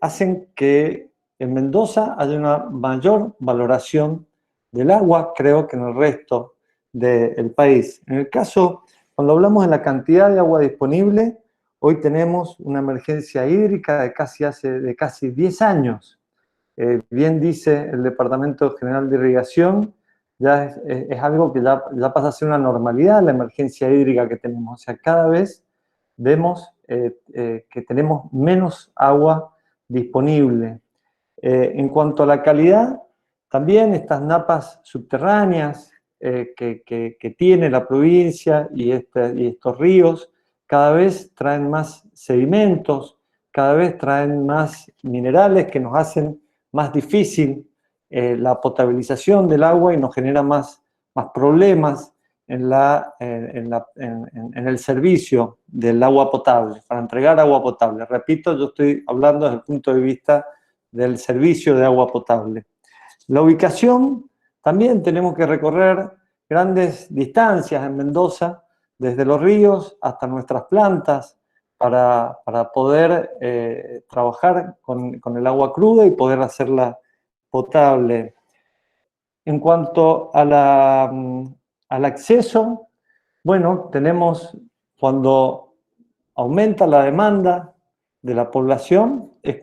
hacen que en Mendoza haya una mayor valoración del agua, creo, que en el resto del país. En el caso, cuando hablamos de la cantidad de agua disponible, hoy tenemos una emergencia hídrica de casi 10 años. Bien dice el Departamento General de Irrigación, ya es algo que ya pasa a ser una normalidad, la emergencia hídrica que tenemos. O sea, cada vez vemos que tenemos menos agua disponible. En cuanto a la calidad, también estas napas subterráneas que tiene la provincia y estos ríos cada vez traen más sedimentos, cada vez traen más minerales que nos hacen más difícil la potabilización del agua y nos genera más problemas en el servicio del agua potable, para entregar agua potable. Repito, yo estoy hablando desde el punto de vista del servicio de agua potable. La ubicación, también tenemos que recorrer grandes distancias en Mendoza, desde los ríos hasta nuestras plantas, para poder trabajar con el agua cruda y poder hacerla potable. En cuanto al acceso, bueno, tenemos cuando aumenta la demanda de la población, es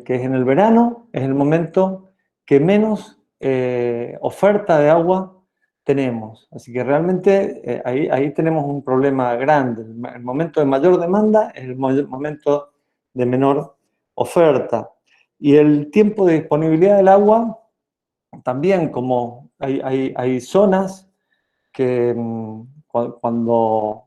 que es en el verano, es el momento que menos oferta de agua tenemos. Así que realmente ahí tenemos un problema grande. El momento de mayor demanda es el momento de menor oferta. Y el tiempo de disponibilidad del agua, también como hay zonas que cuando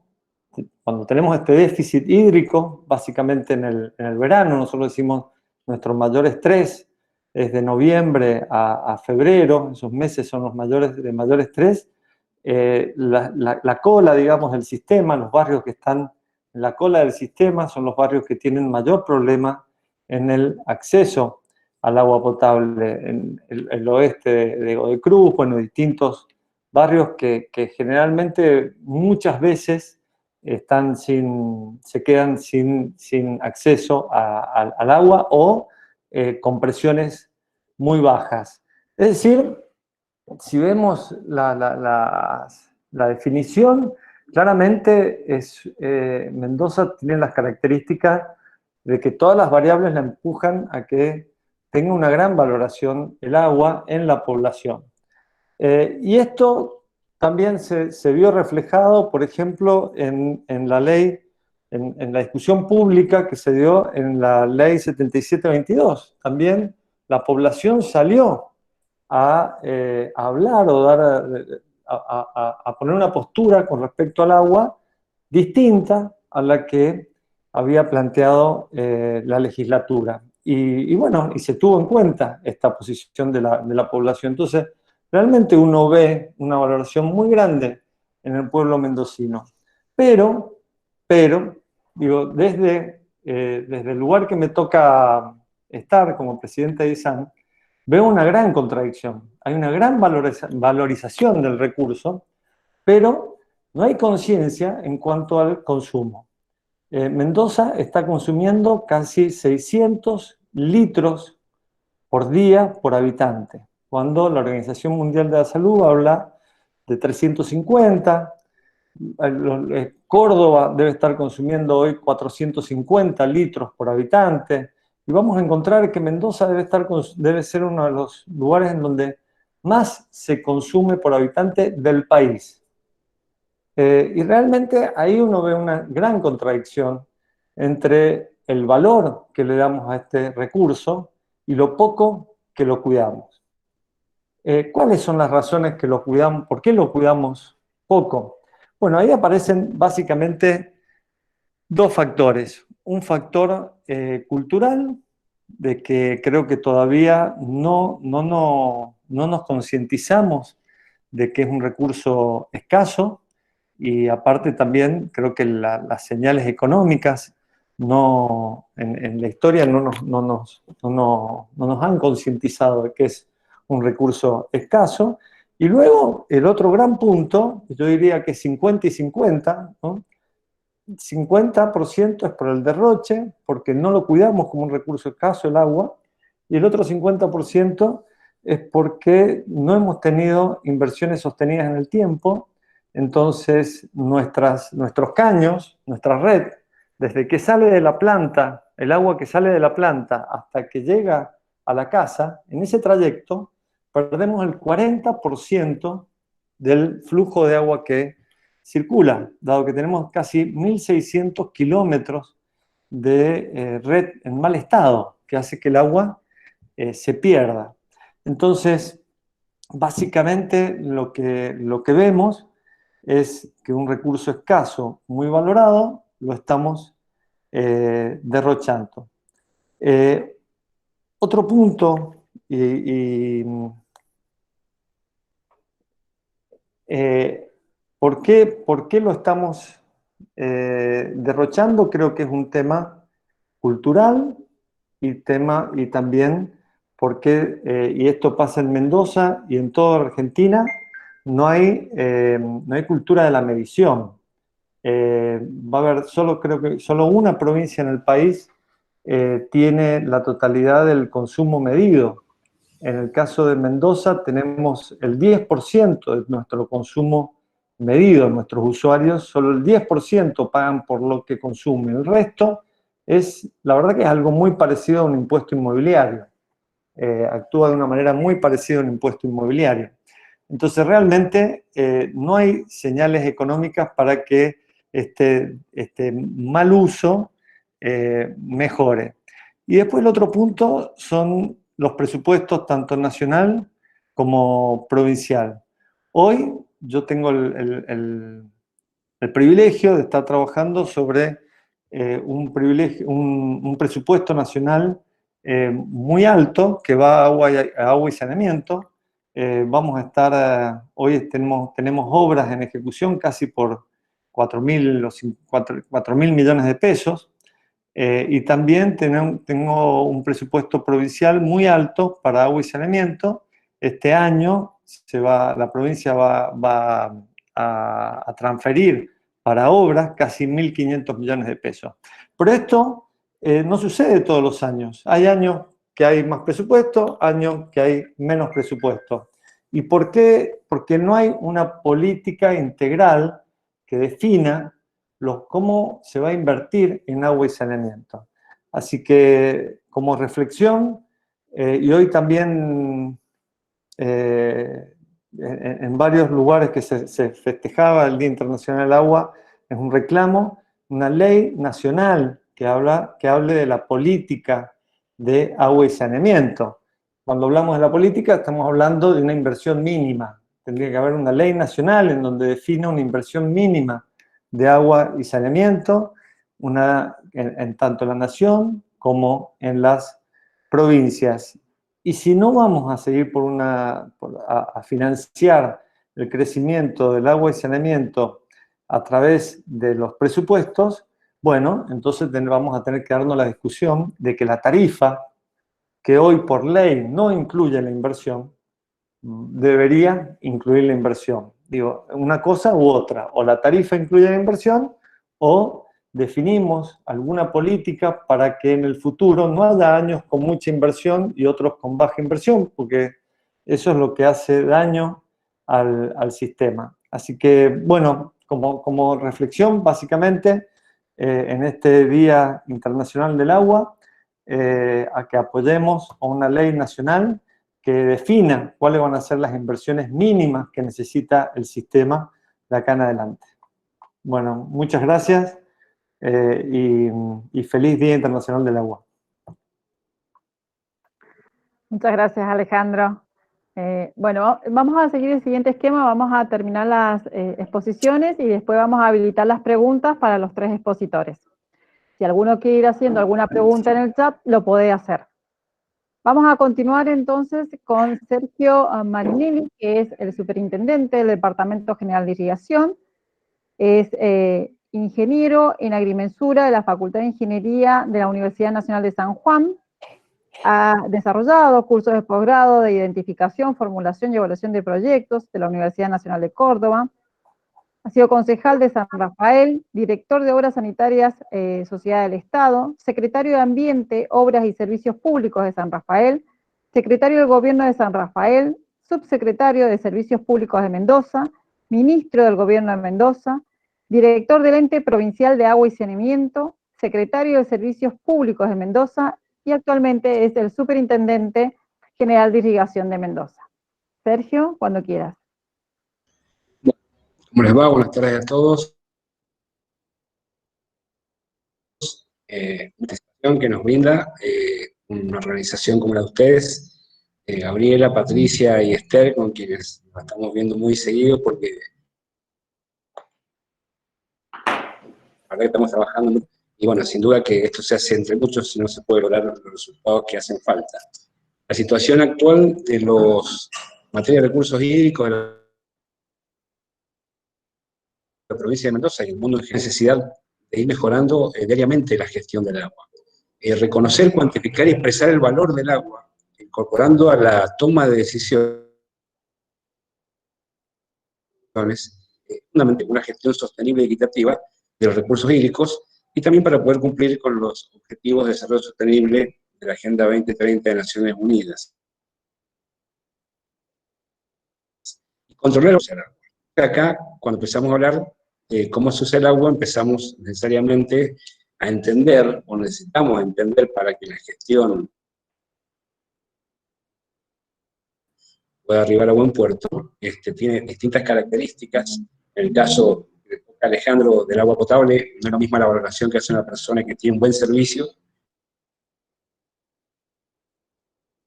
tenemos este déficit hídrico, básicamente en el verano, nosotros decimos nuestro mayor estrés es de noviembre a febrero, esos meses son los de mayor estrés, la cola, digamos, del sistema, los barrios que están en la cola del sistema son los barrios que tienen mayor problema en el acceso al agua potable, en el oeste de Godoy Cruz, bueno, distintos barrios que generalmente muchas veces se quedan sin acceso al agua o con presiones muy bajas. Es decir, si vemos la definición, claramente Mendoza tiene las características de que todas las variables la empujan a que tenga una gran valoración el agua en la población. Y esto también se vio reflejado, por ejemplo, en la ley, en la discusión pública que se dio en la ley 7722. También la población salió a hablar o a poner una postura con respecto al agua distinta a la que había planteado la legislatura. Y bueno, y se tuvo en cuenta esta posición de la población. Entonces, realmente uno ve una valoración muy grande en el pueblo mendocino. Pero digo, desde el lugar que me toca estar como presidente de ISAN, veo una gran contradicción. Hay una gran valorización del recurso, pero no hay conciencia en cuanto al consumo. Mendoza está consumiendo casi 600 litros por día por habitante, cuando la Organización Mundial de la Salud habla de 350. Córdoba debe estar consumiendo hoy 450 litros por habitante, y vamos a encontrar que Mendoza debe ser uno de los lugares en donde más se consume por habitante del país. Y realmente ahí uno ve una gran contradicción entre el valor que le damos a este recurso y lo poco que lo cuidamos. ¿Cuáles son las razones que lo cuidamos? ¿Por qué lo cuidamos poco? Bueno, ahí aparecen básicamente dos factores. Un factor cultural, de que creo que todavía no nos concientizamos de que es un recurso escaso, y aparte también creo que las señales económicas en la historia no nos han concientizado de que es un recurso escaso. Y luego el otro gran punto, yo diría que 50 y 50, ¿no? 50% es por el derroche, porque no lo cuidamos como un recurso escaso el agua, y el otro 50% es porque no hemos tenido inversiones sostenidas en el tiempo. Entonces nuestros caños, nuestra red, desde que sale de la planta, el agua que sale de la planta hasta que llega a la casa, en ese trayecto perdemos el 40% del flujo de agua que circula, dado que tenemos casi 1.600 kilómetros de red en mal estado, que hace que el agua se pierda. Entonces, básicamente lo que vemos es que un recurso escaso, muy valorado, lo estamos derrochando. Otro punto, ¿por qué lo estamos derrochando? Creo que es un tema cultural y también porque, y esto pasa en Mendoza y en toda Argentina, no hay cultura de la medición. Va a haber creo que solo una provincia en el país tiene la totalidad del consumo medido. En el caso de Mendoza tenemos el 10% de nuestro consumo medido. Nuestros usuarios, solo el 10% pagan por lo que consumen. El resto la verdad que es algo muy parecido a un impuesto inmobiliario. Actúa de una manera muy parecida a un impuesto inmobiliario. Entonces realmente no hay señales económicas para que este mal uso mejore. Y después el otro punto son los presupuestos tanto nacional como provincial. Hoy yo tengo el privilegio de estar trabajando sobre un presupuesto nacional muy alto que va a agua y saneamiento. Vamos a estar, hoy tenemos obras en ejecución casi por 4.000 millones de pesos. Y también tengo un presupuesto provincial muy alto para agua y saneamiento. Este año la provincia va a transferir para obras casi 1.500 millones de pesos. Pero esto no sucede todos los años. Hay años que hay más presupuesto, años que hay menos presupuesto. ¿Y por qué? Porque no hay una política integral que defina cómo se va a invertir en agua y saneamiento. Así que, como reflexión, y hoy también en varios lugares que se festejaba el Día Internacional del Agua, es un reclamo, una ley nacional que hable de la política de agua y saneamiento. Cuando hablamos de la política, estamos hablando de una inversión mínima. Tendría que haber una ley nacional en donde defina una inversión mínima de agua y saneamiento, en tanto en la nación como en las provincias. Y si no vamos a seguir a financiar el crecimiento del agua y saneamiento a través de los presupuestos, bueno, entonces vamos a tener que darnos la discusión de que la tarifa, que hoy por ley no incluye la inversión, debería incluir la inversión. Digo, una cosa u otra, o la tarifa incluye la inversión, o definimos alguna política para que en el futuro no haya años con mucha inversión y otros con baja inversión, porque eso es lo que hace daño al sistema. Así que, bueno, como reflexión, básicamente, en este Día Internacional del Agua, a que apoyemos a una ley nacional que defina cuáles van a ser las inversiones mínimas que necesita el sistema de acá en adelante. Bueno, muchas gracias y feliz Día Internacional del Agua. Muchas gracias, Alejandro. Bueno, vamos a seguir el siguiente esquema, vamos a terminar las exposiciones y después vamos a habilitar las preguntas para los tres expositores. Si alguno quiere ir haciendo alguna pregunta en el chat, lo puede hacer. Vamos a continuar entonces con Sergio Marinelli, que es el superintendente del Departamento General de Irrigación. Es ingeniero en agrimensura de la Facultad de Ingeniería de la Universidad Nacional de San Juan. Ha desarrollado cursos de posgrado de identificación, formulación y evaluación de proyectos de la Universidad Nacional de Córdoba. Ha sido concejal de San Rafael, director de Obras Sanitarias, Sociedad del Estado, secretario de Ambiente, Obras y Servicios Públicos de San Rafael, secretario del Gobierno de San Rafael, subsecretario de Servicios Públicos de Mendoza, ministro del Gobierno de Mendoza, director del Ente Provincial de Agua y Saneamiento, secretario de Servicios Públicos de Mendoza y actualmente es el Superintendente General de Irrigación de Mendoza. Sergio, cuando quieras. ¿Cómo les va? Buenas tardes a todos. Una presentación que nos brinda una organización como la de ustedes, Gabriela, Patricia y Esther, con quienes nos estamos viendo muy seguido porque acá estamos trabajando, y bueno, sin duda que esto se hace entre muchos y no se puede lograr los resultados que hacen falta. La situación actual de los materia de recursos hídricos de la provincia de Mendoza y el mundo en general, necesidad de ir mejorando diariamente la gestión del agua. Reconocer, cuantificar y expresar el valor del agua, incorporando a la toma de decisiones fundamentalmente una gestión sostenible y equitativa de los recursos hídricos, y también para poder cumplir con los objetivos de desarrollo sostenible de la Agenda 2030 de Naciones Unidas. Y controlar el agua. Acá, cuando empezamos a hablar de cómo se usa el agua, empezamos necesariamente a entender, o necesitamos entender para que la gestión pueda arribar a buen puerto, tiene distintas características. En el caso de Alejandro del agua potable, no es lo mismo la valoración que hace una persona que tiene un buen servicio,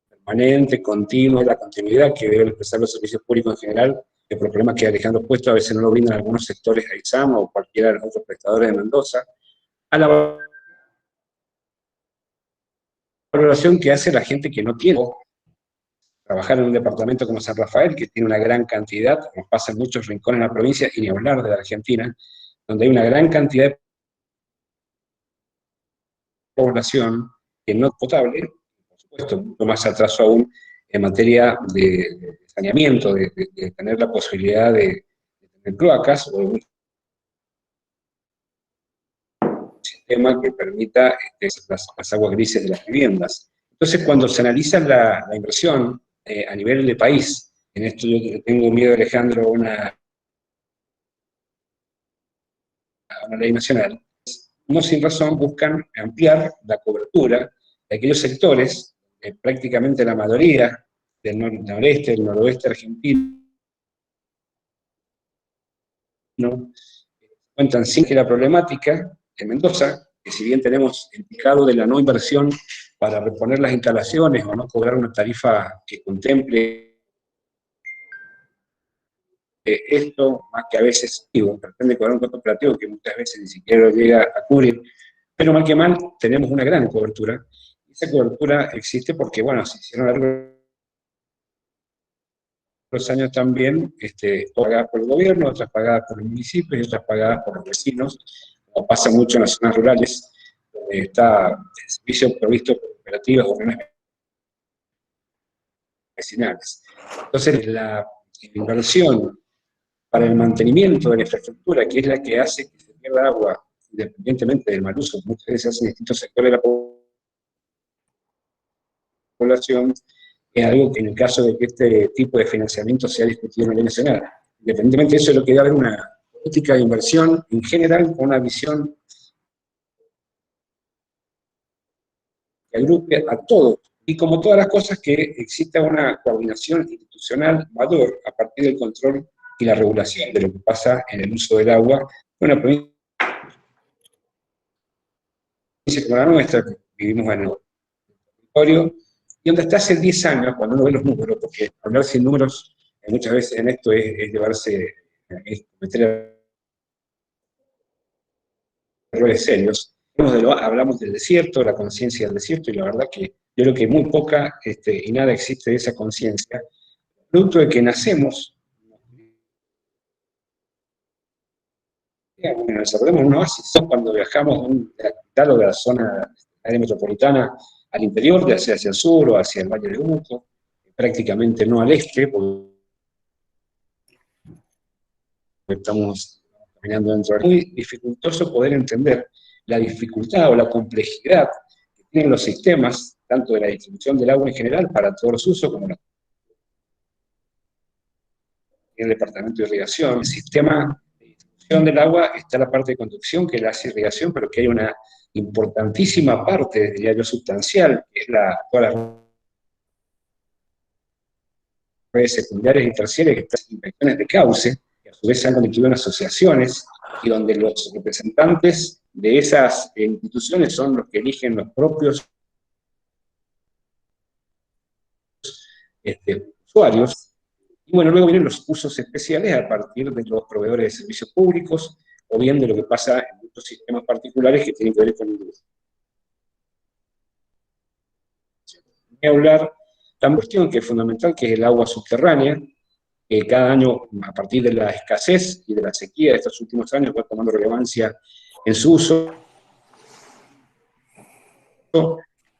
permanente, continuo, la continuidad que deben expresar los servicios públicos en general, que por problemas que Alejandro ha puesto a veces no lo brindan algunos sectores de Aizama o cualquiera de los otros prestadores de Mendoza, a la valoración que hace la gente que no tiene trabajar en un departamento como San Rafael, que tiene una gran cantidad, como pasa en muchos rincones de la provincia, y ni hablar de la Argentina, donde hay una gran cantidad de población que no es potable, por supuesto, mucho más atraso aún en materia de saneamiento, de tener la posibilidad de tener cloacas o un sistema que permita las aguas grises de las viviendas. Entonces, cuando se analiza la inversión a nivel de país, en esto yo tengo miedo, Alejandro, a una ley nacional, no sin razón buscan ampliar la cobertura de aquellos sectores, prácticamente la mayoría del noreste, del noroeste argentino, cuentan sin que la problemática de Mendoza, que si bien tenemos el picado de la no inversión para reponer las instalaciones o no cobrar una tarifa que contemple esto, más que a veces, pretende cobrar un costo operativo que muchas veces ni siquiera llega a cubrir, pero mal que mal tenemos una gran cobertura. Esa cobertura existe porque, bueno, se hicieron a lo largo de los años también, pagadas por el gobierno, otras pagadas por los municipios y otras pagadas por los vecinos, como pasa mucho en las zonas rurales, donde está el servicio provisto por cooperativas o reuniones vecinales. Entonces, la inversión para el mantenimiento de la infraestructura, que es la que hace que se pierda agua, independientemente del mal uso, muchas veces se hace en distintos sectores de la población, es algo que en el caso de que este tipo de financiamiento sea discutido a nivel nacional. Independientemente de eso, lo que debe haber una política de inversión en general, con una visión que agrupe a todos. Y como todas las cosas, que exista una coordinación institucional mayor a partir del control y la regulación de lo que pasa en el uso del agua en una provincia como la nuestra, que vivimos en el territorio, y donde hasta hace 10 años, cuando uno ve los números, porque hablar sin números muchas veces en esto es llevarse, es cometer errores serios. Hablamos del desierto, la conciencia del desierto, y la verdad que yo creo que muy poca y nada existe de esa conciencia, producto de que nacemos, bueno, desarrollamos un oasis, cuando viajamos de la capital o de la zona área metropolitana al interior, ya sea hacia el sur o hacia el Valle de Uco, prácticamente no al este, porque estamos caminando dentro de... Es muy dificultoso poder entender la dificultad o la complejidad que tienen los sistemas, tanto de la distribución del agua en general para todos los usos, como en el departamento de irrigación. El sistema de distribución del agua está la parte de conducción, que es la irrigación, pero que hay una importantísima parte, diría yo, sustancial, que es todas las redes secundarias y terciarias, que están en inspecciones de cauce, que a su vez se han constituido en asociaciones, y donde los representantes de esas instituciones son los que eligen los propios usuarios. Y bueno, luego vienen los usos especiales a partir de los proveedores de servicios públicos, o bien de lo que pasa en muchos sistemas particulares que tienen que ver con la industria. Voy a hablar de una cuestión que es fundamental, que es el agua subterránea, que cada año, a partir de la escasez y de la sequía de estos últimos años, va tomando relevancia en su uso,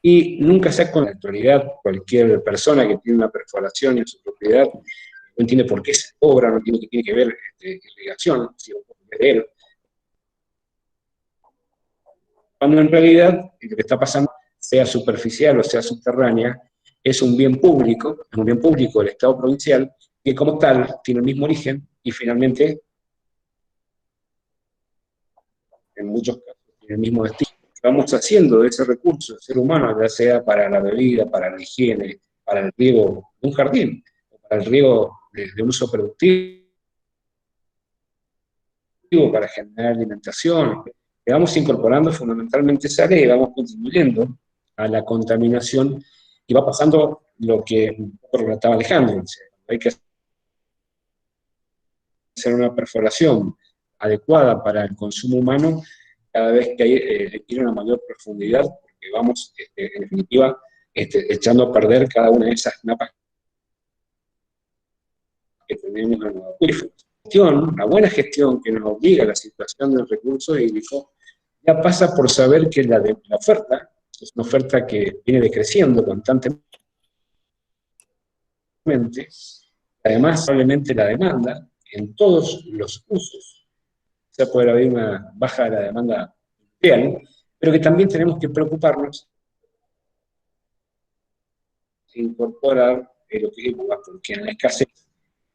y nunca se ha con la actualidad cualquier persona que tiene una perforación en su propiedad, no entiende por qué se cobra, no entiende qué tiene que ver irrigación, si de él. Cuando en realidad lo que está pasando, sea superficial o sea subterránea, es un bien público del Estado provincial, que como tal tiene el mismo origen y finalmente, en muchos casos, tiene el mismo destino. Vamos haciendo de ese recurso, el ser humano, ya sea para la bebida, para la higiene, para el riego de un jardín, o para el riego de un uso productivo, para generar alimentación, le vamos incorporando fundamentalmente sales y vamos contribuyendo a la contaminación, y va pasando lo que relataba Alejandro, o sea, hay que hacer una perforación adecuada para el consumo humano cada vez que requiere una mayor profundidad, porque vamos, en definitiva, echando a perder cada una de esas napas que tenemos en los acuíferos. Una buena gestión que nos obliga a la situación del recurso hídrico, ya pasa por saber que la oferta es una oferta que viene decreciendo constantemente, además probablemente la demanda en todos los usos, o sea, puede haber una baja de la demanda real, pero que también tenemos que preocuparnos de incorporar lo que es agua, porque en la escasez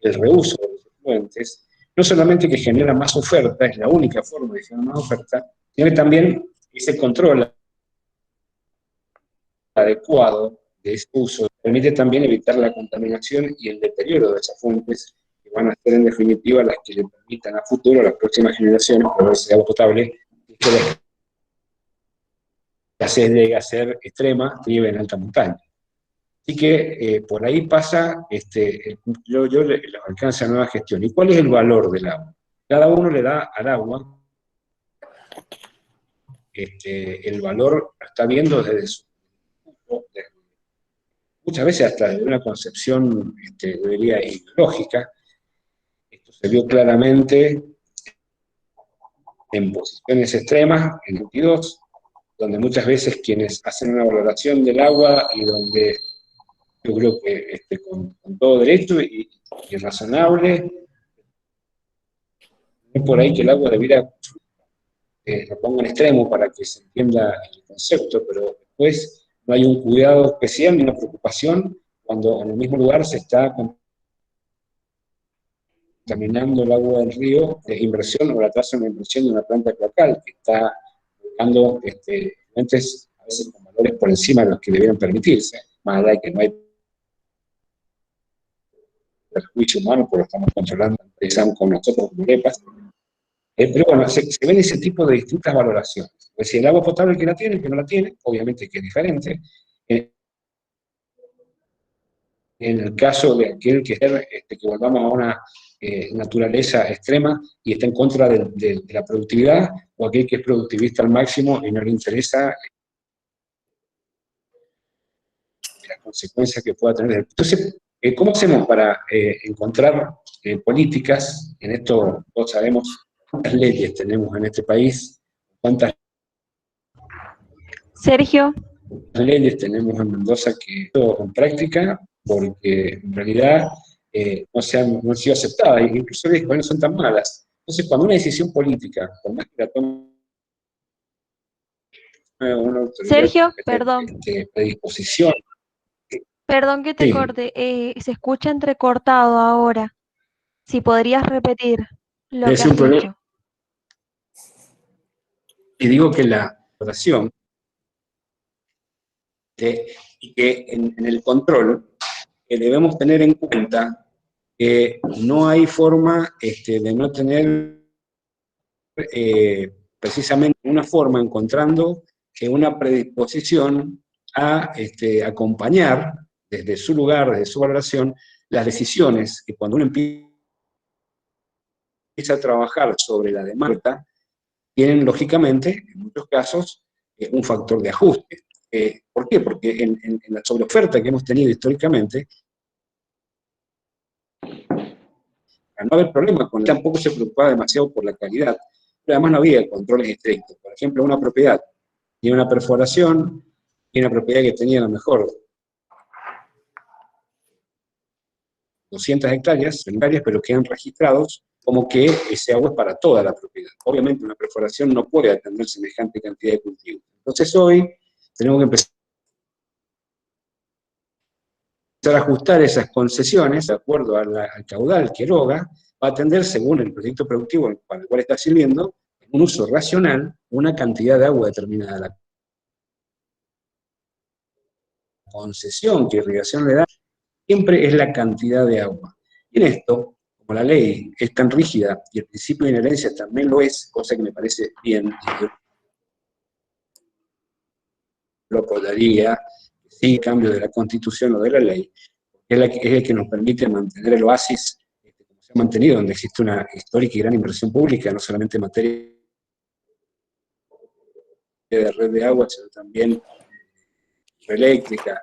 el reuso de los efluentes, no solamente que genera más oferta, es la única forma de generar más oferta, sino que también ese control adecuado de ese uso permite también evitar la contaminación y el deterioro de esas fuentes, que van a ser en definitiva las que le permitan a futuro a las próximas generaciones proveerse de agua potable, y que la escasez llegue a ser extrema, nieve en alta montaña. Así que por ahí pasa, yo los alcance a nueva gestión. ¿Y cuál es el valor del agua? Cada uno le da al agua el valor, lo está viendo desde su muchas veces hasta desde una concepción, diría, ideológica. Esto se vio claramente en posiciones extremas, en 22, donde muchas veces quienes hacen una valoración del agua y donde yo creo que con todo derecho y razonable, es por ahí que el agua debiera, lo pongo en extremo para que se entienda el concepto, pero después no hay un cuidado especial ni una preocupación cuando en el mismo lugar se está contaminando el agua del río de inversión o la tasa de inversión de una planta cloacal que está buscando fuentes a veces con valores por encima de los que debieran permitirse, más allá de que no hay perjuicio humano, porque lo estamos controlando, empezamos con nosotros como EPAS. Pero bueno, se ven ese tipo de distintas valoraciones. Es decir, el agua potable que la tiene, el que no la tiene, obviamente que es diferente. En el caso de aquel que volvamos a una naturaleza extrema y está en contra de la productividad, o aquel que es productivista al máximo y no le interesa las consecuencias que pueda tener. Entonces, ¿cómo hacemos para encontrar políticas? En esto todos sabemos cuántas leyes tenemos en este país, cuántas Sergio. leyes tenemos en Mendoza que todo en práctica, porque en realidad no han sido aceptadas, incluso no son tan malas, Entonces, cuando una decisión política, por más que la tome una autoridad Sergio, de predisposición. perdón que te Sí. corte, se escucha entrecortado ahora. Si podrías repetir lo que Es un has problema. dicho. Y digo que la votación y que en el control debemos tener en cuenta que no hay forma de no tener precisamente una forma encontrando una predisposición a acompañar desde su lugar, desde su valoración, las decisiones que cuando uno empieza a trabajar sobre la demanda, tienen lógicamente, en muchos casos, un factor de ajuste. ¿Por qué? Porque en la sobreoferta que hemos tenido históricamente, no haber problema con tampoco se preocupaba demasiado por la calidad, pero además no había controles estrictos. Por ejemplo, una propiedad tiene una perforación, tiene una propiedad que tenía a lo mejor 200 hectáreas, pero quedan registrados como que ese agua es para toda la propiedad. Obviamente una perforación no puede atender semejante cantidad de cultivos. Entonces hoy tenemos que empezar a ajustar esas concesiones de acuerdo al caudal que eroga, va a atender según el proyecto productivo para el cual está sirviendo, un uso racional, una cantidad de agua determinada. La concesión que irrigación le da siempre es la cantidad de agua. Y en esto, como la ley es tan rígida y el principio de inherencia también lo es, cosa que me parece bien, y yo lo apoyaría, sin cambio de la Constitución o de la ley, es el que nos permite mantener el oasis como se ha mantenido, donde existe una histórica y gran inversión pública, no solamente en materia de red de agua, sino también eléctrica,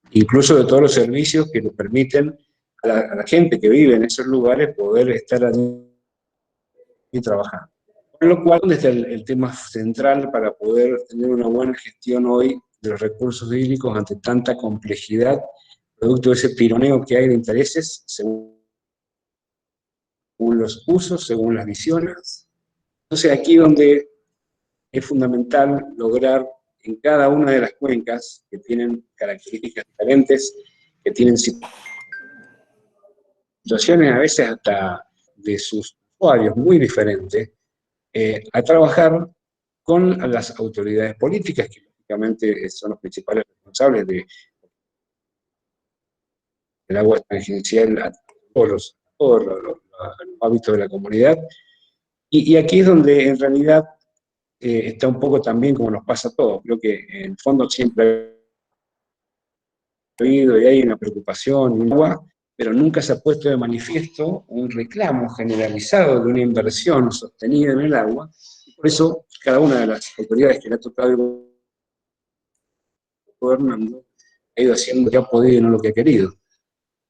incluso de todos los servicios que nos permiten a la gente que vive en esos lugares poder estar allí y trabajar. Con lo cual, desde el tema central para poder tener una buena gestión hoy de los recursos hídricos ante tanta complejidad, producto de ese tironeo que hay de intereses, según los usos, según las visiones. Entonces, aquí donde es fundamental lograr en cada una de las cuencas que tienen características diferentes, que tienen situaciones a veces hasta de sus usuarios muy diferentes, a trabajar con las autoridades políticas, que lógicamente son los principales responsables del agua tangencial a todos los hábitos de la comunidad. Y aquí es donde en realidad está un poco también como nos pasa a todos. Creo que en el fondo siempre ha habido y hay una preocupación en el agua, pero nunca se ha puesto de manifiesto un reclamo generalizado de una inversión sostenida en el agua. Por eso, cada una de las autoridades que le ha tocado ir gobernando ha ido haciendo lo que ha podido y no lo que ha querido.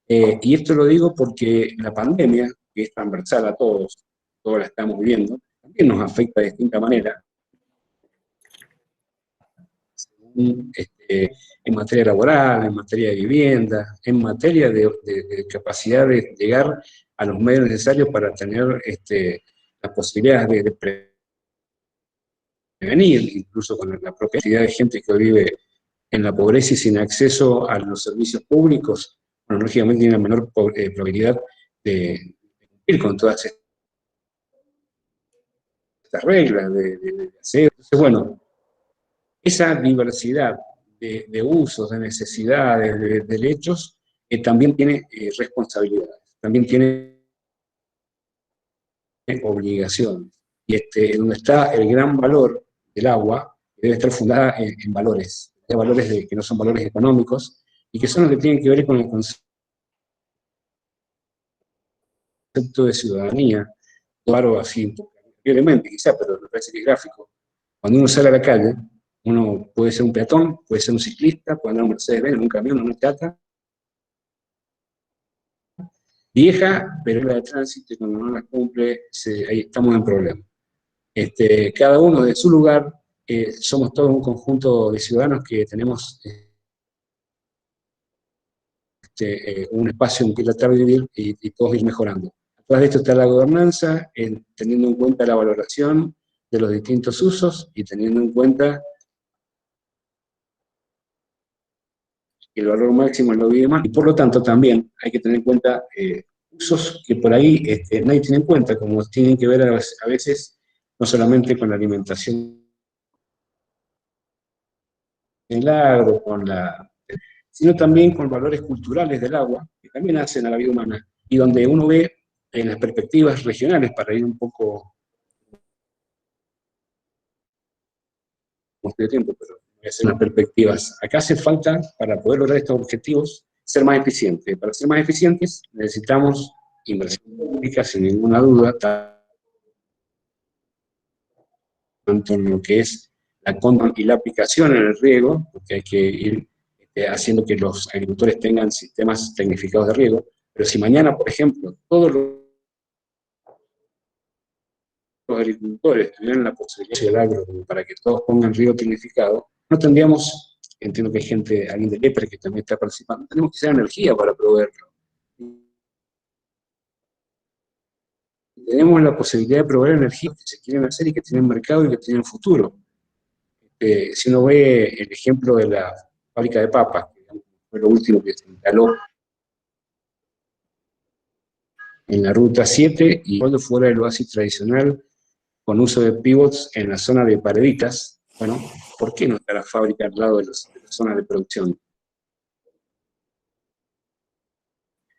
Y esto lo digo porque la pandemia, que es transversal a todos la estamos viviendo, también nos afecta de distinta manera, en materia laboral, en materia de vivienda, en materia de capacidad de llegar a los medios necesarios para tener las posibilidades de prevenir, incluso con la propia cantidad de gente que vive en la pobreza y sin acceso a los servicios públicos, bueno, lógicamente tiene una menor probabilidad de cumplir con todas estas reglas de aseo. Entonces, bueno, esa diversidad de usos, de necesidades, de derechos, también tiene responsabilidades, también tiene obligaciones. Y donde está el gran valor del agua, debe estar fundada en valores, hay valores que no son valores económicos, y que son los que tienen que ver con el concepto de ciudadanía, claro, así, brevemente quizá, pero me parece que es gráfico. Cuando uno sale a la calle, uno puede ser un peatón, puede ser un ciclista, puede andar un Mercedes-Benz, un camión, una chata, vieja, pero es la de tránsito, y cuando no la cumple, ahí estamos en problemas. Cada uno de su lugar, somos todos un conjunto de ciudadanos que tenemos un espacio en que tratar de vivir y todos ir mejorando. Detrás de esto está la gobernanza, teniendo en cuenta la valoración de los distintos usos y teniendo en cuenta el valor máximo en lo biodemás, y por lo tanto también hay que tener en cuenta usos que por ahí nadie tiene en cuenta, como tienen que ver a veces no solamente con la alimentación del agro, sino también con valores culturales del agua, que también hacen a la vida humana, y donde uno ve en las perspectivas regionales, para ir un poco de tiempo, pero voy a hacer unas perspectivas. Acá hace falta, para poder lograr estos objetivos, ser más eficientes. Para ser más eficientes necesitamos inversión pública, sin ninguna duda, tanto en lo que es la control y la aplicación en el riego, porque hay que ir haciendo que los agricultores tengan sistemas tecnificados de riego, pero si mañana, por ejemplo, todos los agricultores tuvieran la posibilidad del agro para que todos pongan riego tecnificado, no tendríamos, entiendo que hay gente, alguien de EPRE que también está participando, tenemos que usar energía para proveerlo. Tenemos la posibilidad de proveer energía que se quieren hacer y que tienen mercado y que tienen futuro. Si uno ve el ejemplo de la fábrica de papas, que fue lo último que se instaló en la ruta 7 y cuando fuera el oasis tradicional con uso de pivots en la zona de Pareditas, bueno, ¿por qué no está la fábrica al lado de las zonas de producción?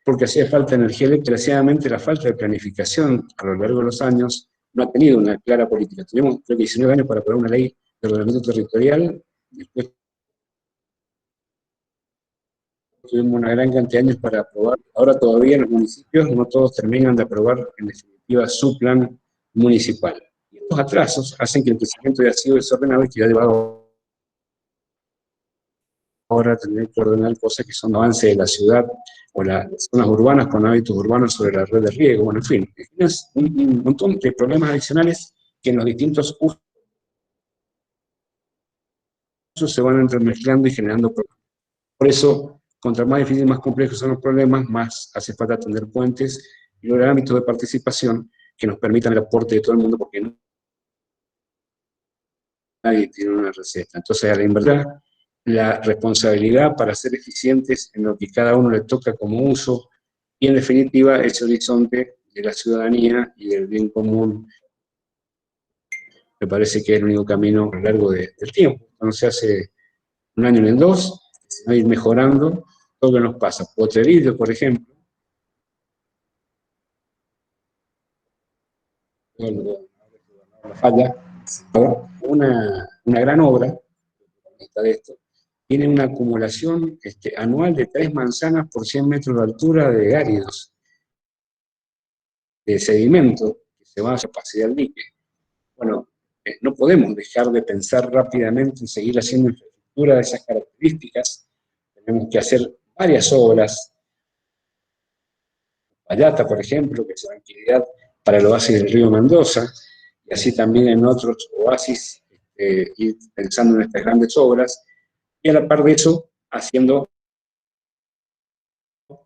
Porque hacía falta energía eléctrica. Desgraciadamente, la falta de planificación a lo largo de los años no ha tenido una clara política. Tuvimos, creo que 19 años para aprobar una ley de ordenamiento territorial, después tuvimos una gran cantidad de años para aprobar. Ahora todavía en los municipios no todos terminan de aprobar en definitiva su plan municipal. Y estos atrasos hacen que el crecimiento haya sido desordenado y que ha llevado ahora a tener que ordenar cosas que son avances de la ciudad o las zonas urbanas con hábitos urbanos sobre la red de riego, bueno, en fin, es un montón de problemas adicionales que en los distintos usos se van entremezclando y generando problemas. Por eso, contra más difíciles y más complejos son los problemas, más hace falta atender puentes y lograr ámbitos de participación que nos permitan el aporte de todo el mundo, porque nadie tiene una receta. Entonces, a la invertir la responsabilidad para ser eficientes en lo que cada uno le toca como uso, y en definitiva ese horizonte de la ciudadanía y del bien común, me parece que es el único camino a lo largo del tiempo. No se hace un año ni en dos, sino ir mejorando todo lo que nos pasa. Potrerillo, por ejemplo, falla, una gran obra de esto, tiene una acumulación anual de 3 manzanas por 100 metros de altura de áridos, de sedimento, que se va a capacidad del dique. Bueno, no podemos dejar de pensar rápidamente en seguir haciendo infraestructura de esas características. Tenemos que hacer varias obras. Payata, por ejemplo, que es una actividad para el oasis del río Mendoza, y así también en otros oasis, ir pensando en estas grandes obras, y a la par de eso, haciendo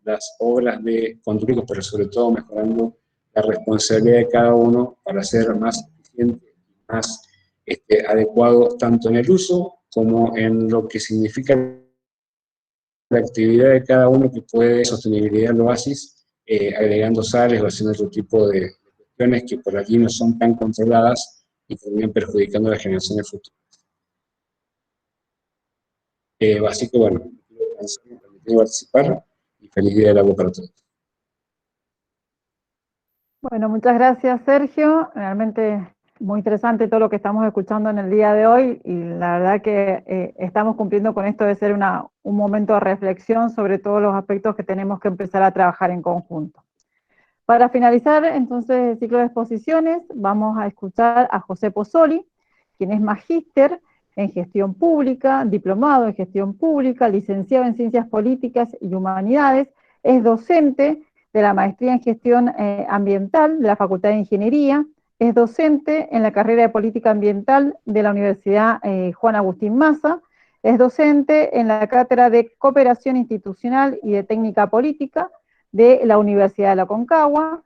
las obras de conductos, pero sobre todo mejorando la responsabilidad de cada uno para ser más eficiente y más adecuado tanto en el uso como en lo que significa la actividad de cada uno que puede sostenibilidad del oasis, agregando sales o haciendo otro tipo de cuestiones que por allí no son tan controladas y terminan perjudicando a las generaciones futuras. Así que bueno, me permitió participar y feliz día del agua para todos. Bueno, muchas gracias, Sergio. Realmente muy interesante todo lo que estamos escuchando en el día de hoy, y la verdad que estamos cumpliendo con esto de ser un momento de reflexión sobre todos los aspectos que tenemos que empezar a trabajar en conjunto. Para finalizar entonces el ciclo de exposiciones, vamos a escuchar a José Pozzoli, quien es magíster en gestión pública, diplomado en gestión pública, licenciado en ciencias políticas y humanidades, es docente de la maestría en gestión ambiental de la Facultad de Ingeniería, es docente en la carrera de política ambiental de la Universidad Juan Agustín Maza, es docente en la cátedra de cooperación institucional y de técnica política de la Universidad de la Aconcagua,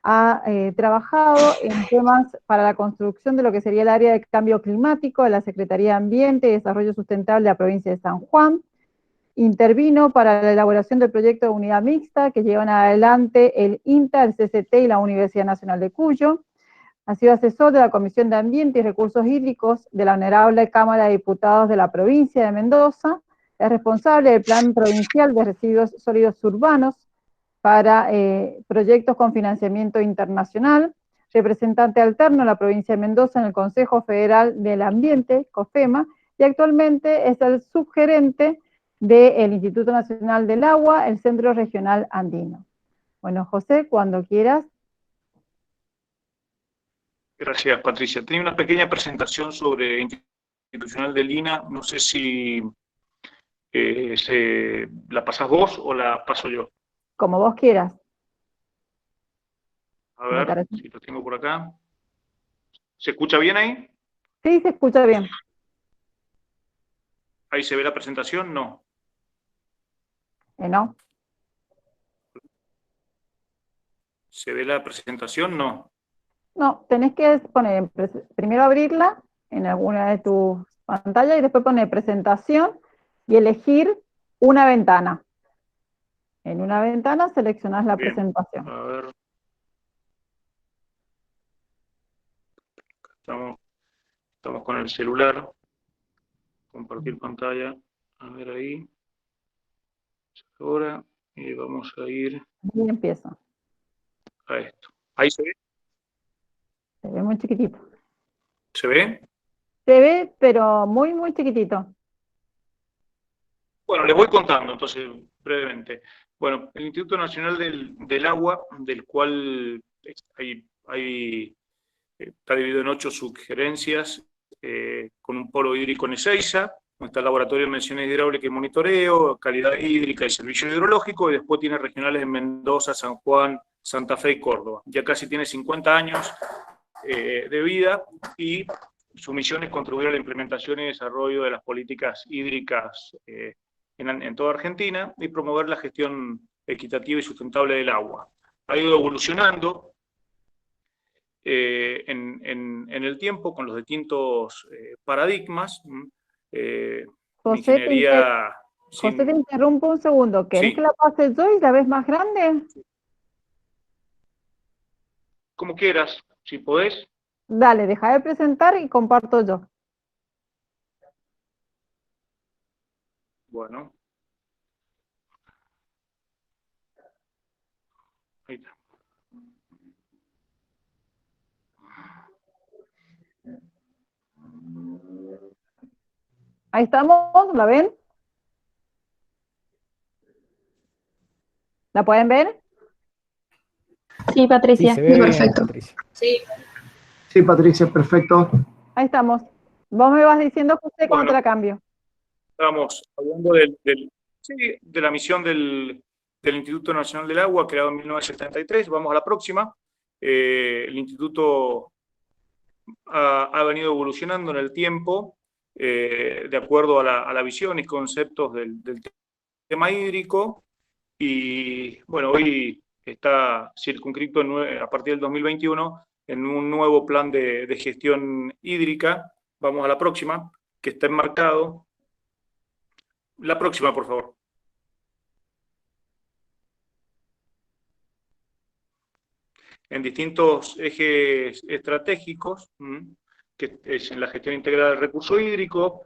ha trabajado en temas para la construcción de lo que sería el área de cambio climático de la Secretaría de Ambiente y Desarrollo Sustentable de la provincia de San Juan. Intervino para la elaboración del proyecto de unidad mixta que llevan adelante el INTA, el CCT y la Universidad Nacional de Cuyo. Ha sido asesor de la Comisión de Ambiente y Recursos Hídricos de la Honorable Cámara de Diputados de la provincia de Mendoza. Es responsable del Plan Provincial de Residuos Sólidos Urbanos para proyectos con financiamiento internacional, representante alterno en la provincia de Mendoza en el Consejo Federal del Ambiente, COFEMA, y actualmente es el subgerente del Instituto Nacional del Agua, el Centro Regional Andino. Bueno, José, cuando quieras. Gracias, Patricia. Tenía una pequeña presentación sobre institucional del INA. No sé si la pasás vos o la paso yo. Como vos quieras. A ver si lo tengo por acá. ¿Se escucha bien ahí? Sí, se escucha bien. ¿Ahí se ve la presentación? No. No. ¿Se ve la presentación? No. No, tenés que poner, primero abrirla en alguna de tus pantallas y después poner presentación y elegir una ventana. En una ventana seleccionás la presentación. A ver. Estamos con el celular. Compartir pantalla. A ver ahí. Ahora. Y vamos a ir. Y empiezo. A esto. ¿Ahí se ve? Se ve muy chiquitito. ¿Se ve? Se ve, pero muy, muy chiquitito. Bueno, les voy contando entonces brevemente. Bueno, el Instituto Nacional del Agua, del cual está dividido en 8 subgerencias, con un polo hídrico en Ezeiza, donde está el Laboratorio de Mediciones Hidráulicas y Monitoreo, Calidad Hídrica y Servicio Hidrológico, y después tiene regionales en Mendoza, San Juan, Santa Fe y Córdoba. Ya casi tiene 50 años de vida, y su misión es contribuir a la implementación y desarrollo de las políticas hídricas en toda Argentina y promover la gestión equitativa y sustentable del agua. Ha ido evolucionando en el tiempo con los distintos paradigmas. José, José, te interrumpo un segundo. ¿Querés que la pase yo y la ves más grande? Como quieras, si podés. Dale, deja de presentar y comparto yo. Bueno. Ahí está. Ahí estamos, ¿la ven? ¿La pueden ver? Sí, Patricia. Sí, se ve perfecto. bien, Patricia. Sí, Patricia, perfecto. Ahí estamos. Vos me vas diciendo, José, cuando te la cambio. Estamos hablando de la misión del Instituto Nacional del Agua, creado en 1973. Vamos a la próxima. El Instituto ha venido evolucionando en el tiempo, de acuerdo a la visión y conceptos del tema hídrico, y bueno, hoy está circunscrito a partir del 2021 en un nuevo plan de gestión hídrica. Vamos a la próxima, que está enmarcado. La próxima, por favor. En distintos ejes estratégicos, que es en la gestión integrada del recurso hídrico,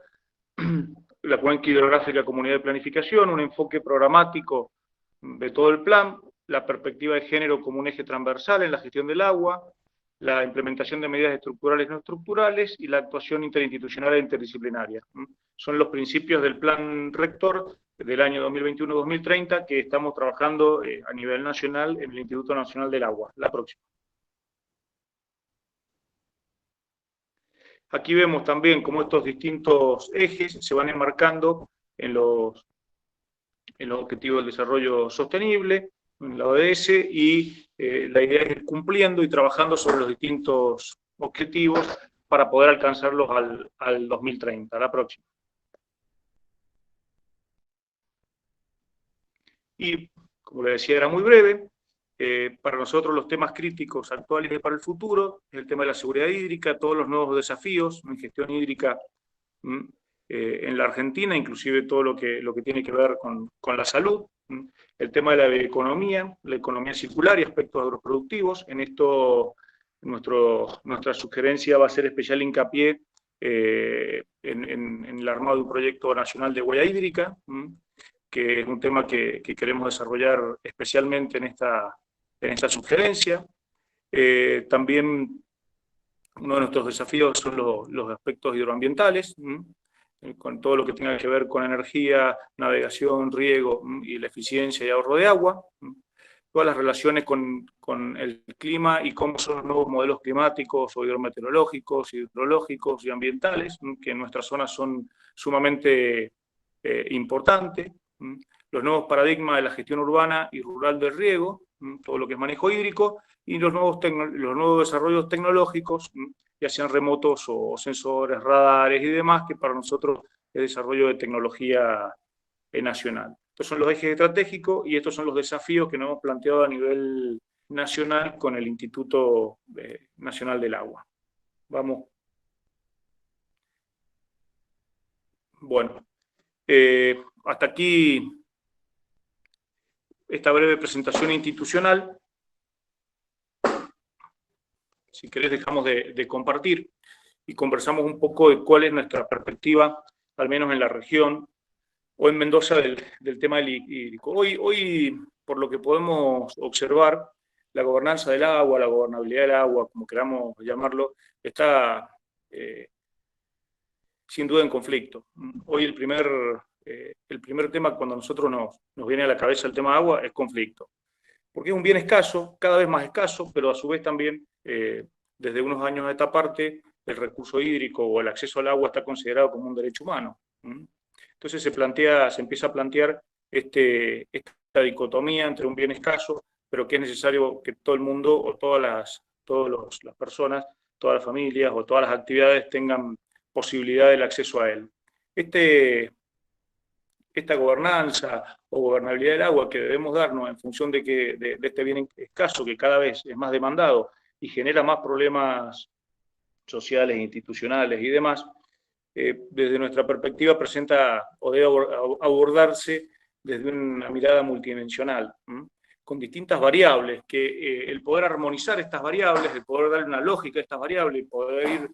la cuenca hidrográfica comunidad de planificación, un enfoque programático de todo el plan, la perspectiva de género como un eje transversal en la gestión del agua, la implementación de medidas estructurales y no estructurales y la actuación interinstitucional e interdisciplinaria. Son los principios del plan rector del año 2021-2030 que estamos trabajando a nivel nacional en el Instituto Nacional del Agua. La próxima. Aquí vemos también cómo estos distintos ejes se van enmarcando en los objetivos del desarrollo sostenible, en la ODS, y la idea es ir cumpliendo y trabajando sobre los distintos objetivos para poder alcanzarlos al 2030, la próxima. Y, como le decía, era muy breve. para nosotros los temas críticos actuales y para el futuro es el tema de la seguridad hídrica, todos los nuevos desafíos en gestión hídrica en la Argentina, inclusive todo lo que tiene que ver con la salud, el tema de la economía circular y aspectos agroproductivos. En esto nuestra sugerencia va a ser especial hincapié en el armado de un proyecto nacional de huella hídrica, que es un tema que queremos desarrollar especialmente en esta sugerencia. También uno de nuestros desafíos son los aspectos hidroambientales, con todo lo que tenga que ver con energía, navegación, riego y la eficiencia y ahorro de agua, todas las relaciones con el clima y cómo son los nuevos modelos climáticos o hidrometeorológicos, hidrológicos y ambientales, que en nuestras zonas son sumamente importantes, los nuevos paradigmas de la gestión urbana y rural del riego, todo lo que es manejo hídrico, y los nuevos desarrollos tecnológicos, ya sean remotos o sensores, radares y demás, que para nosotros es desarrollo de tecnología nacional. Estos son los ejes estratégicos y estos son los desafíos que nos hemos planteado a nivel nacional con el Instituto Nacional del Agua. Vamos. Bueno, hasta aquí esta breve presentación institucional. Si querés dejamos de compartir y conversamos un poco de cuál es nuestra perspectiva, al menos en la región, o en Mendoza del tema del hídrico. Hoy, por lo que podemos observar, la gobernanza del agua, la gobernabilidad del agua, como queramos llamarlo, está sin duda en conflicto. Hoy el primer tema cuando a nosotros nos viene a la cabeza el tema de agua es conflicto. Porque es un bien escaso, cada vez más escaso, pero a su vez también, desde unos años a esta parte, el recurso hídrico o el acceso al agua está considerado como un derecho humano. Entonces se empieza a plantear esta dicotomía entre un bien escaso, pero que es necesario que todo el mundo, o todas las personas, todas las familias o todas las actividades tengan posibilidad del acceso a él. Esta gobernanza o gobernabilidad del agua que debemos darnos en función de este bien escaso que cada vez es más demandado y genera más problemas sociales, institucionales y demás, desde nuestra perspectiva presenta o debe abordarse desde una mirada multidimensional, con distintas variables, que el poder armonizar estas variables, el poder darle una lógica a estas variables y poder ir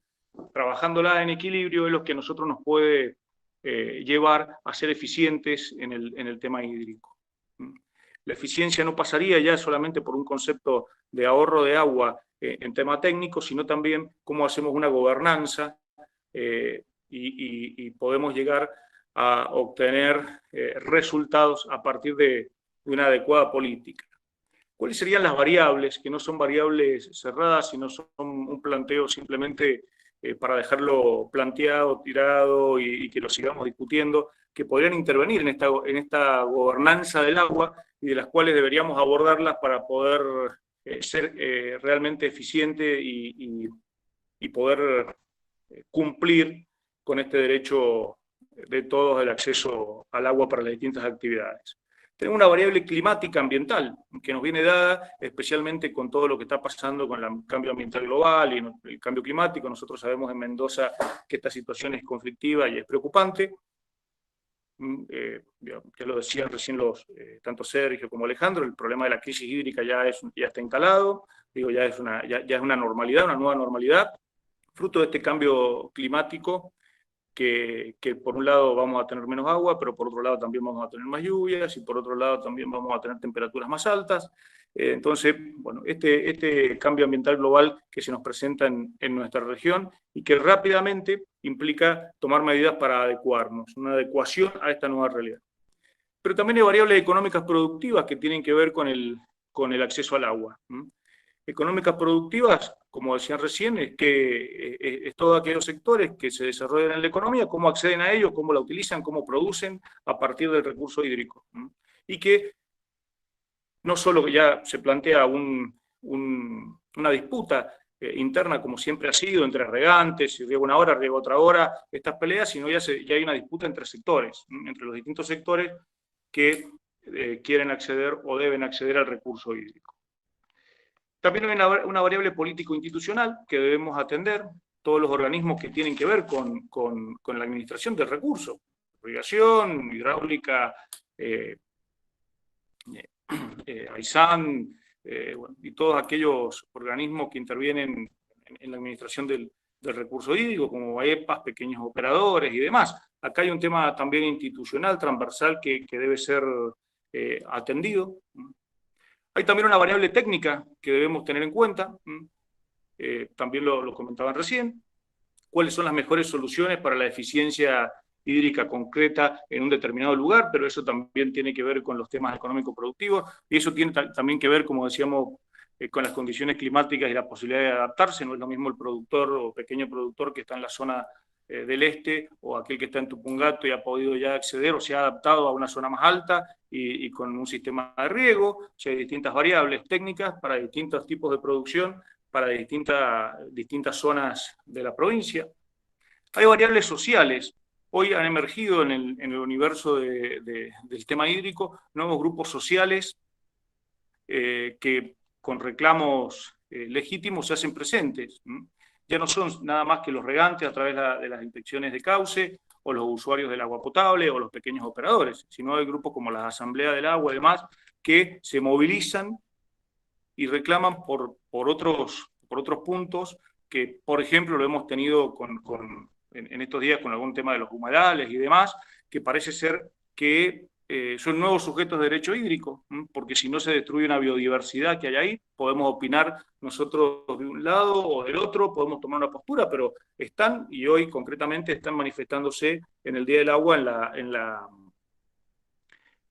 trabajándolas en equilibrio es lo que a nosotros nos puede llevar a ser eficientes en el tema hídrico. La eficiencia no pasaría ya solamente por un concepto de ahorro de agua en tema técnico, sino también cómo hacemos una gobernanza y podemos llegar a obtener resultados a partir de una adecuada política. ¿Cuáles serían las variables, que no son variables cerradas, sino son un planteo simplemente para dejarlo planteado, tirado y que lo sigamos discutiendo, que podrían intervenir en esta gobernanza del agua y de las cuales deberíamos abordarlas para poder ser realmente eficiente y poder cumplir con este derecho de todos del acceso al agua para las distintas actividades? Tenemos una variable climática ambiental que nos viene dada especialmente con todo lo que está pasando con el cambio ambiental global y el cambio climático. Nosotros sabemos en Mendoza que esta situación es conflictiva y es preocupante. Ya lo decían recién tanto Sergio como Alejandro, el problema de la crisis hídrica ya está instalado, ya es una normalidad, una nueva normalidad, fruto de este cambio climático que por un lado vamos a tener menos agua, pero por otro lado también vamos a tener más lluvias, y por otro lado también vamos a tener temperaturas más altas. Entonces, bueno, este cambio ambiental global que se nos presenta en nuestra región y que rápidamente implica tomar medidas para adecuarnos, una adecuación a esta nueva realidad. Pero también hay variables económicas productivas que tienen que ver con el acceso al agua. Económicas productivas, como decían recién, es todos aquellos sectores que se desarrollan en la economía, cómo acceden a ellos, cómo la utilizan, cómo producen a partir del recurso hídrico. Y que no solo ya se plantea una disputa interna, como siempre ha sido, entre regantes, si riego una hora, riego otra hora, estas peleas, sino ya hay una disputa entre sectores, entre los distintos sectores que quieren acceder o deben acceder al recurso hídrico. También hay una variable político-institucional que debemos atender, todos los organismos que tienen que ver con la administración del recurso, irrigación, hidráulica, AISAN, bueno, y todos aquellos organismos que intervienen en la administración del recurso hídrico, como EPAs, pequeños operadores y demás. Acá hay un tema también institucional, transversal, que debe ser atendido. Hay también una variable técnica que debemos tener en cuenta, también lo comentaban recién, cuáles son las mejores soluciones para la eficiencia hídrica concreta en un determinado lugar, pero eso también tiene que ver con los temas económico-productivos, y eso tiene también que ver, como decíamos, con las condiciones climáticas y la posibilidad de adaptarse. No es lo mismo el productor o pequeño productor que está en la zona del este, o aquel que está en Tupungato y ha podido ya acceder o se ha adaptado a una zona más alta y con un sistema de riego. O sea, hay distintas variables técnicas para distintos tipos de producción, para distintas zonas de la provincia. Hay variables sociales. Hoy han emergido en el universo del tema hídrico nuevos grupos sociales que con reclamos legítimos se hacen presentes. Ya no son nada más que los regantes a través de las inspecciones de cauce, o los usuarios del agua potable, o los pequeños operadores, sino hay grupos como la Asamblea del Agua y demás, que se movilizan y reclaman por otros puntos que, por ejemplo, lo hemos tenido en estos días con algún tema de los humedales y demás, que parece ser que son nuevos sujetos de derecho hídrico, porque si no se destruye una biodiversidad que hay ahí, podemos opinar nosotros de un lado o del otro, podemos tomar una postura, pero están, y hoy concretamente están manifestándose en el Día del Agua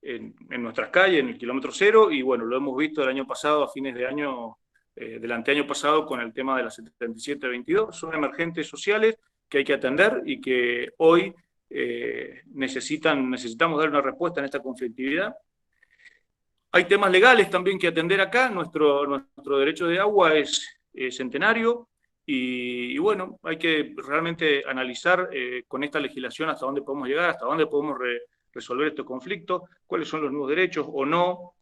en nuestras calles, en el kilómetro cero, y bueno, lo hemos visto el año pasado, a fines de año, del anteaño pasado, con el tema de la 7722. Son emergentes sociales que hay que atender y que hoy necesitamos dar una respuesta en esta conflictividad. Hay temas legales también que atender acá. Nuestro derecho de agua es centenario y bueno, hay que realmente analizar con esta legislación hasta dónde podemos llegar, hasta dónde podemos resolver este conflicto, cuáles son los nuevos derechos o no.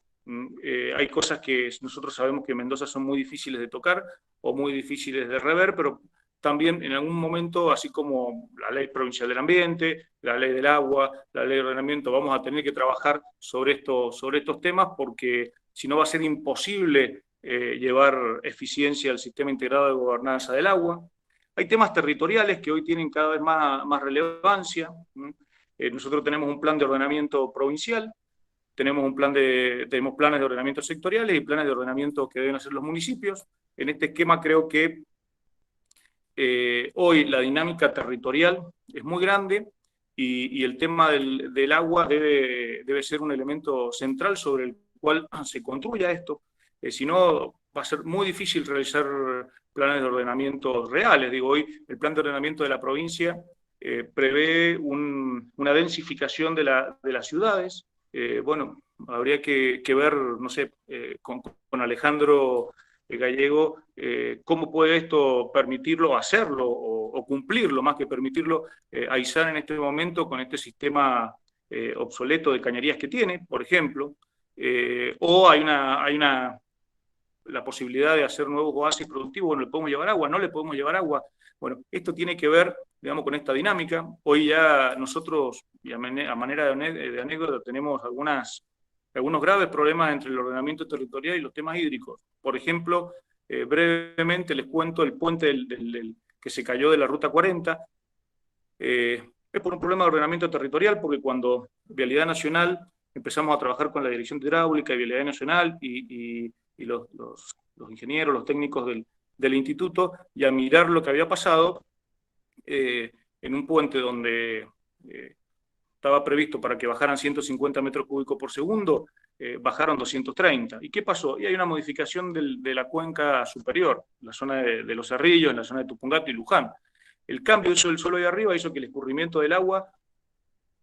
Hay cosas que nosotros sabemos que en Mendoza son muy difíciles de tocar o muy difíciles de rever, pero también en algún momento, así como la Ley Provincial del Ambiente, la Ley del Agua, la Ley de Ordenamiento, vamos a tener que trabajar sobre estos temas, porque si no va a ser imposible llevar eficiencia al sistema integrado de gobernanza del agua. Hay temas territoriales que hoy tienen cada vez más relevancia. Nosotros tenemos un plan de ordenamiento provincial, tenemos planes de ordenamiento sectoriales y planes de ordenamiento que deben hacer los municipios. En este esquema creo que hoy la dinámica territorial es muy grande y el tema del agua debe ser un elemento central sobre el cual se construya esto. Si no, va a ser muy difícil realizar planes de ordenamiento reales. Digo, hoy el plan de ordenamiento de la provincia prevé una densificación de las ciudades. Bueno, habría que ver, no sé, con Alejandro Gallego, cómo puede esto permitirlo, hacerlo o cumplirlo, más que permitirlo, AISAN en este momento con este sistema obsoleto de cañerías que tiene, por ejemplo, o hay la posibilidad de hacer nuevos oasis productivos. Bueno, ¿le podemos llevar agua? ¿No le podemos llevar agua? Bueno, esto tiene que ver, digamos, con esta dinámica. Hoy ya nosotros, y a manera de anécdota, tenemos algunos graves problemas entre el ordenamiento territorial y los temas hídricos. Por ejemplo, brevemente les cuento el puente que se cayó de la Ruta 40. Es por un problema de ordenamiento territorial, porque cuando Vialidad Nacional empezamos a trabajar con la Dirección de Hidráulica y Vialidad Nacional y los ingenieros, los técnicos del instituto, y a mirar lo que había pasado en un puente donde estaba previsto para que bajaran 150 metros cúbicos por segundo, bajaron 230. ¿Y qué pasó? Y hay una modificación de la cuenca superior, la zona de Los Cerrillos, en la zona de Tupungato y Luján. El cambio del suelo de arriba hizo que el escurrimiento del agua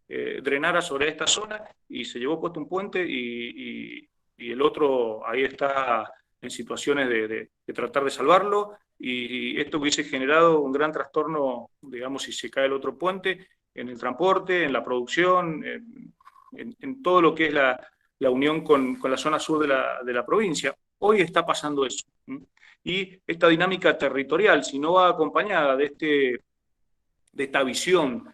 drenara sobre esta zona y se llevó puesto un puente y el otro ahí está en situaciones de tratar de salvarlo, y esto hubiese generado un gran trastorno, digamos, si se cae el otro puente, en el transporte, en la producción, en todo lo que es la unión con la zona sur de la provincia. Hoy está pasando eso. Y esta dinámica territorial, si no va acompañada de esta visión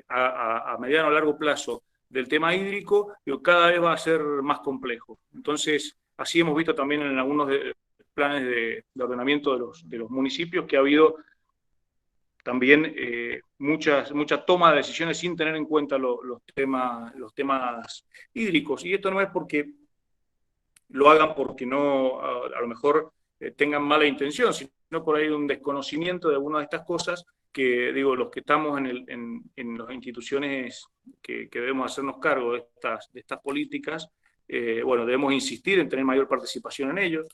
a mediano o largo plazo del tema hídrico, cada vez va a ser más complejo. Entonces, así hemos visto también en algunos planes de ordenamiento de los municipios que ha habido también mucha toma de decisiones sin tener en cuenta los temas hídricos. Y esto no es porque lo hagan porque no, a lo mejor tengan mala intención, sino por ahí un desconocimiento de alguna de estas cosas que, digo, los que estamos en las instituciones que debemos hacernos cargo de estas políticas, bueno, debemos insistir en tener mayor participación en ellos.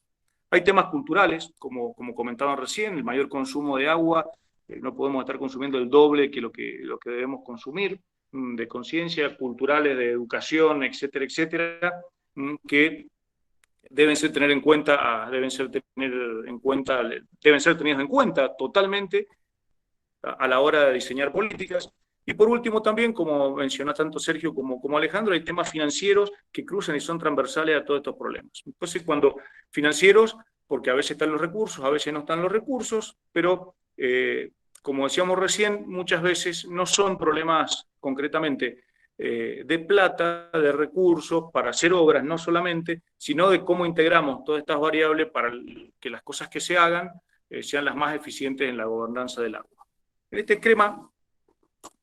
Hay temas culturales, como comentaban recién, el mayor consumo de agua, no podemos estar consumiendo el doble que lo que debemos consumir, de conciencia, culturales, de educación, etcétera, etcétera, que deben ser tenidos en cuenta totalmente a la hora de diseñar políticas. Y por último también, como mencionó tanto Sergio como Alejandro, hay temas financieros que cruzan y son transversales a todos estos problemas. Entonces, cuando financieros, porque a veces están los recursos, a veces no están los recursos, pero como decíamos recién, muchas veces no son problemas concretamente de plata, de recursos, para hacer obras no solamente, sino de cómo integramos todas estas variables para que las cosas que se hagan sean las más eficientes en la gobernanza del agua. En este esquema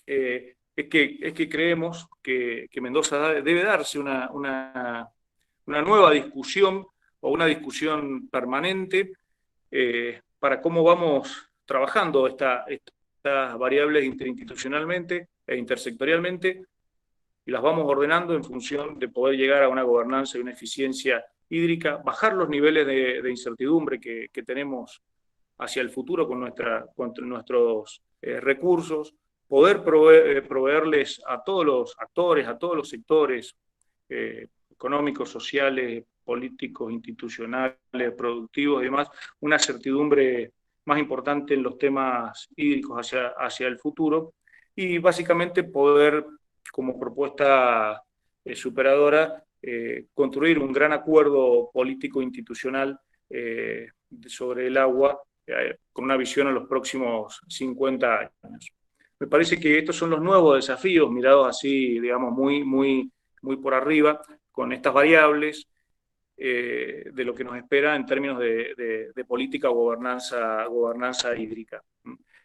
es que creemos que Mendoza debe darse una nueva discusión o una discusión permanente para cómo vamos trabajando estas variables interinstitucionalmente e intersectorialmente, y las vamos ordenando en función de poder llegar a una gobernanza y una eficiencia hídrica, bajar los niveles de incertidumbre que tenemos hacia el futuro con nuestros recursos, poder proveerles a todos los actores, a todos los sectores económicos, sociales, políticos, institucionales, productivos y demás, una certidumbre más importante en los temas hídricos hacia el futuro, y básicamente poder, como propuesta superadora, construir un gran acuerdo político institucional sobre el agua con una visión a los próximos 50 años. Me parece que estos son los nuevos desafíos, mirados así, digamos, muy por arriba, con estas variables de lo que nos espera en términos de política o gobernanza hídrica.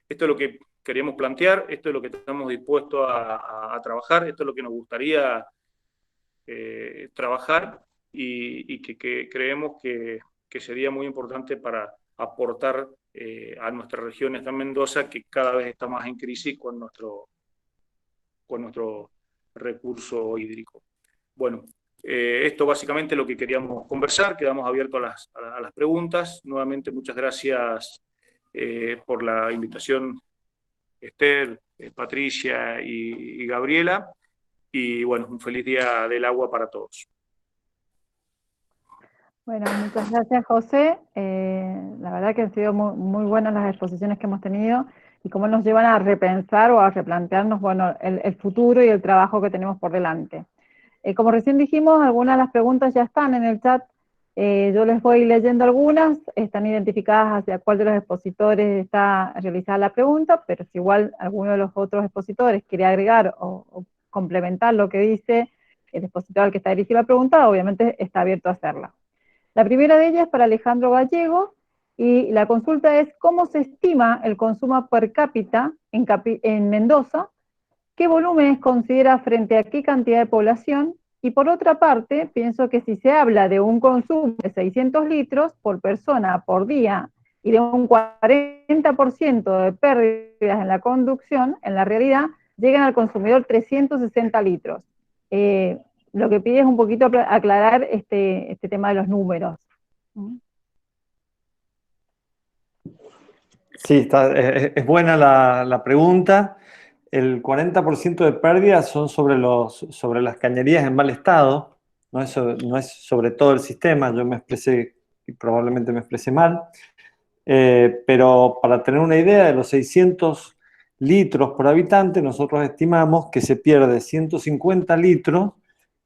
Esto es lo que queríamos plantear, esto es lo que estamos dispuestos a trabajar, esto es lo que nos gustaría trabajar y que creemos que sería muy importante para aportar a nuestra región, esta Mendoza, que cada vez está más en crisis con nuestro recurso hídrico. Bueno, esto básicamente es lo que queríamos conversar, quedamos abiertos a las preguntas. Nuevamente, muchas gracias por la invitación, Esther, Patricia y Gabriela, y bueno, un feliz Día del Agua para todos. Bueno, muchas gracias, José. La verdad que han sido muy buenas las exposiciones que hemos tenido y cómo nos llevan a repensar o a replantearnos, bueno, el futuro y el trabajo que tenemos por delante. Como recién dijimos, algunas de las preguntas ya están en el chat. Yo les voy leyendo algunas, están identificadas hacia cuál de los expositores está realizada la pregunta, pero si igual alguno de los otros expositores quiere agregar o complementar lo que dice el expositor al que está dirigida la pregunta, obviamente está abierto a hacerla. La primera de ellas es para Alejandro Gallego, y la consulta es: ¿cómo se estima el consumo per cápita en Mendoza? ¿Qué volúmenes considera frente a qué cantidad de población? Y por otra parte, pienso que si se habla de un consumo de 600 litros por persona por día y de un 40% de pérdidas en la conducción, en la realidad llegan al consumidor 360 litros. Lo que pide es un poquito aclarar este tema de los números. Sí, es buena la pregunta. El 40% de pérdidas son sobre las cañerías en mal estado, no es sobre todo el sistema. Yo me expresé, y probablemente me expresé mal, pero para tener una idea, de los 600 litros por habitante, nosotros estimamos que se pierde 150 litros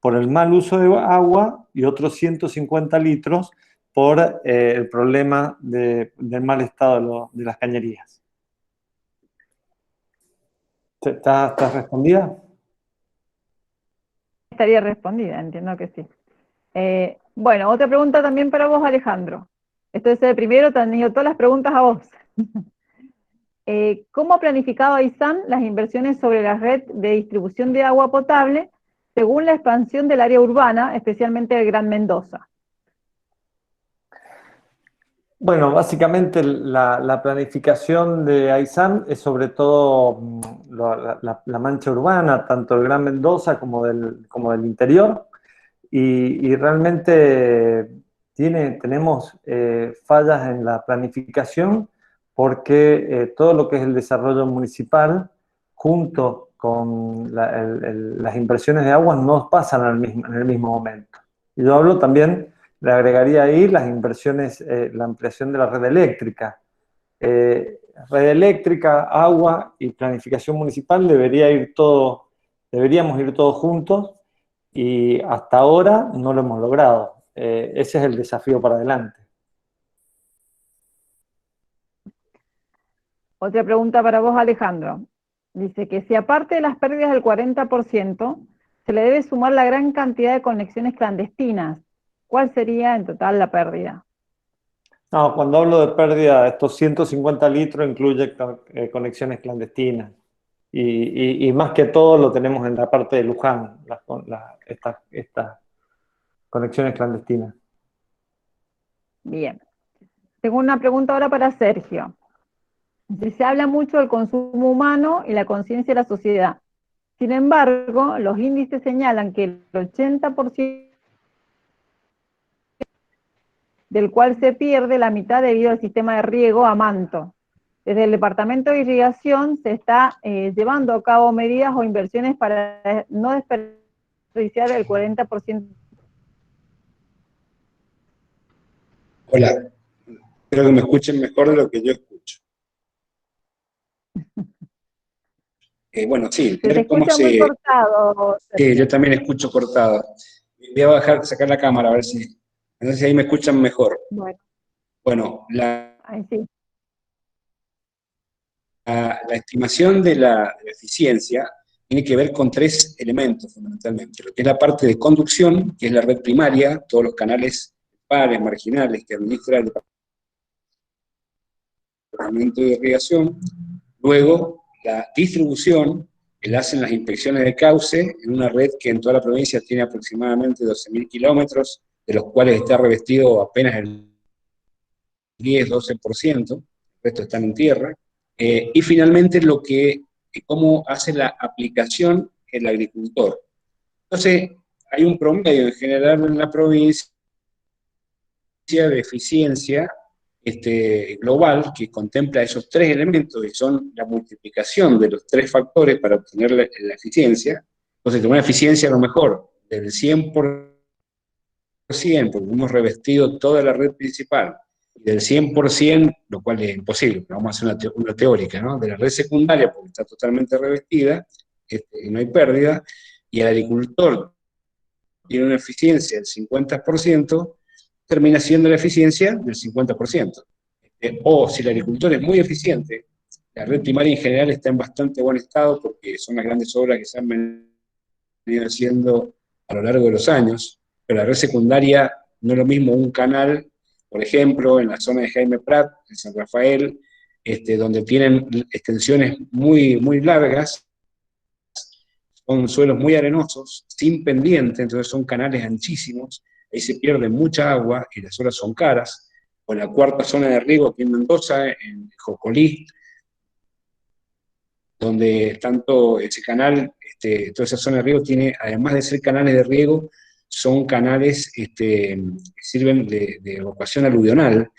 por el mal uso de agua y otros 150 litros por el problema del mal estado de las cañerías. ¿Está respondida? Estaría respondida, entiendo que sí. Bueno, otra pregunta también para vos, Alejandro. Esto es el primero, te han ido todas las preguntas a vos. ¿Cómo ha planificado Aysén las inversiones sobre la red de distribución de agua potable según la expansión del área urbana, especialmente del Gran Mendoza? Bueno, básicamente la planificación de Aysén es sobre todo la mancha urbana, tanto del Gran Mendoza como del interior, y realmente tenemos fallas en la planificación porque todo lo que es el desarrollo municipal, junto con las inversiones de agua, no pasan en el mismo momento. Y yo hablo también, le agregaría ahí las inversiones, la ampliación de la red eléctrica. Red eléctrica, agua y planificación municipal deberíamos ir todos juntos, y hasta ahora no lo hemos logrado. Ese es el desafío para adelante. Otra pregunta para vos, Alejandro. Dice que si aparte de las pérdidas del 40%, se le debe sumar la gran cantidad de conexiones clandestinas, ¿cuál sería en total la pérdida? No, cuando hablo de pérdida, estos 150 litros incluye conexiones clandestinas. Y más que todo lo tenemos en la parte de Luján, estas conexiones clandestinas. Bien. Tengo una pregunta ahora para Sergio. Se habla mucho del consumo humano y la conciencia de la sociedad. Sin embargo, los índices señalan que el 80% del cual se pierde la mitad debido al sistema de riego a manto. Desde el Departamento de Irrigación se está llevando a cabo medidas o inversiones para no desperdiciar el 40%. Hola, espero que me escuchen mejor de lo que yo escucho. Bueno, sí, Se te ver cómo escucha muy cortado. Sí, yo también escucho cortado. Voy a sacar la cámara a ver si ahí me escuchan mejor. Bueno, Ahí sí. la estimación de la eficiencia tiene que ver con tres elementos fundamentalmente. Lo que es la parte de conducción, que es la red primaria, todos los canales pares, marginales que administra el Departamento de Irrigación. Luego, la distribución, que la hacen las inspecciones de cauce, en una red que en toda la provincia tiene aproximadamente 12.000 kilómetros, de los cuales está revestido apenas el 10-12%, el resto están en tierra. Y finalmente, cómo hace la aplicación el agricultor. Entonces, hay un promedio en general en la provincia de eficiencia global que contempla esos tres elementos, y son la multiplicación de los tres factores para obtener la eficiencia. Entonces, una eficiencia a lo mejor del 100%, porque hemos revestido toda la red principal, y del 100%, lo cual es imposible, pero vamos a hacer una teórica, ¿no? De la red secundaria, porque está totalmente revestida, y no hay pérdida, y el agricultor tiene una eficiencia del 50%, termina siendo la eficiencia del 50%. O si el agricultor es muy eficiente, la red primaria en general está en bastante buen estado, porque son las grandes obras que se han venido haciendo a lo largo de los años, pero la red secundaria no es lo mismo un canal, por ejemplo, en la zona de Jaime Prat, en San Rafael, donde tienen extensiones muy, muy largas, son suelos muy arenosos, sin pendiente, entonces son canales anchísimos, ahí se pierde mucha agua y las horas son caras. O la cuarta zona de riego aquí en Mendoza, en Jocolí, donde tanto ese canal, toda esa zona de riego tiene, además de ser canales de riego, son canales que sirven de evacuación aluvional,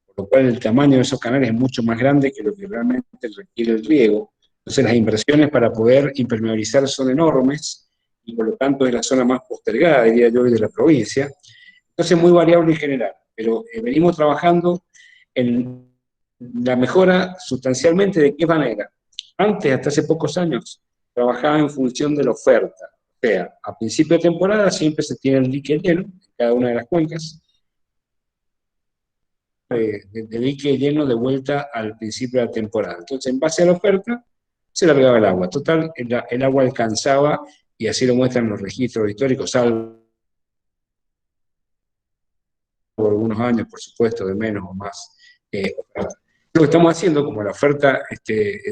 por lo cual el tamaño de esos canales es mucho más grande que lo que realmente requiere el riego. Entonces las inversiones para poder impermeabilizar son enormes, y por lo tanto es la zona más postergada, diría yo, de la provincia. Entonces es muy variable en general, pero venimos trabajando en la mejora sustancialmente. ¿De qué manera? Antes, hasta hace pocos años, trabajaba en función de la oferta. O sea, a principio de temporada siempre se tiene el dique lleno en cada una de las cuencas, de dique lleno de vuelta al principio de la temporada. Entonces, en base a la oferta, se largaba el agua. Total, el agua alcanzaba, y así lo muestran los registros históricos, salvo por algunos años, por supuesto, de menos o más oferta. Lo que estamos haciendo, como la oferta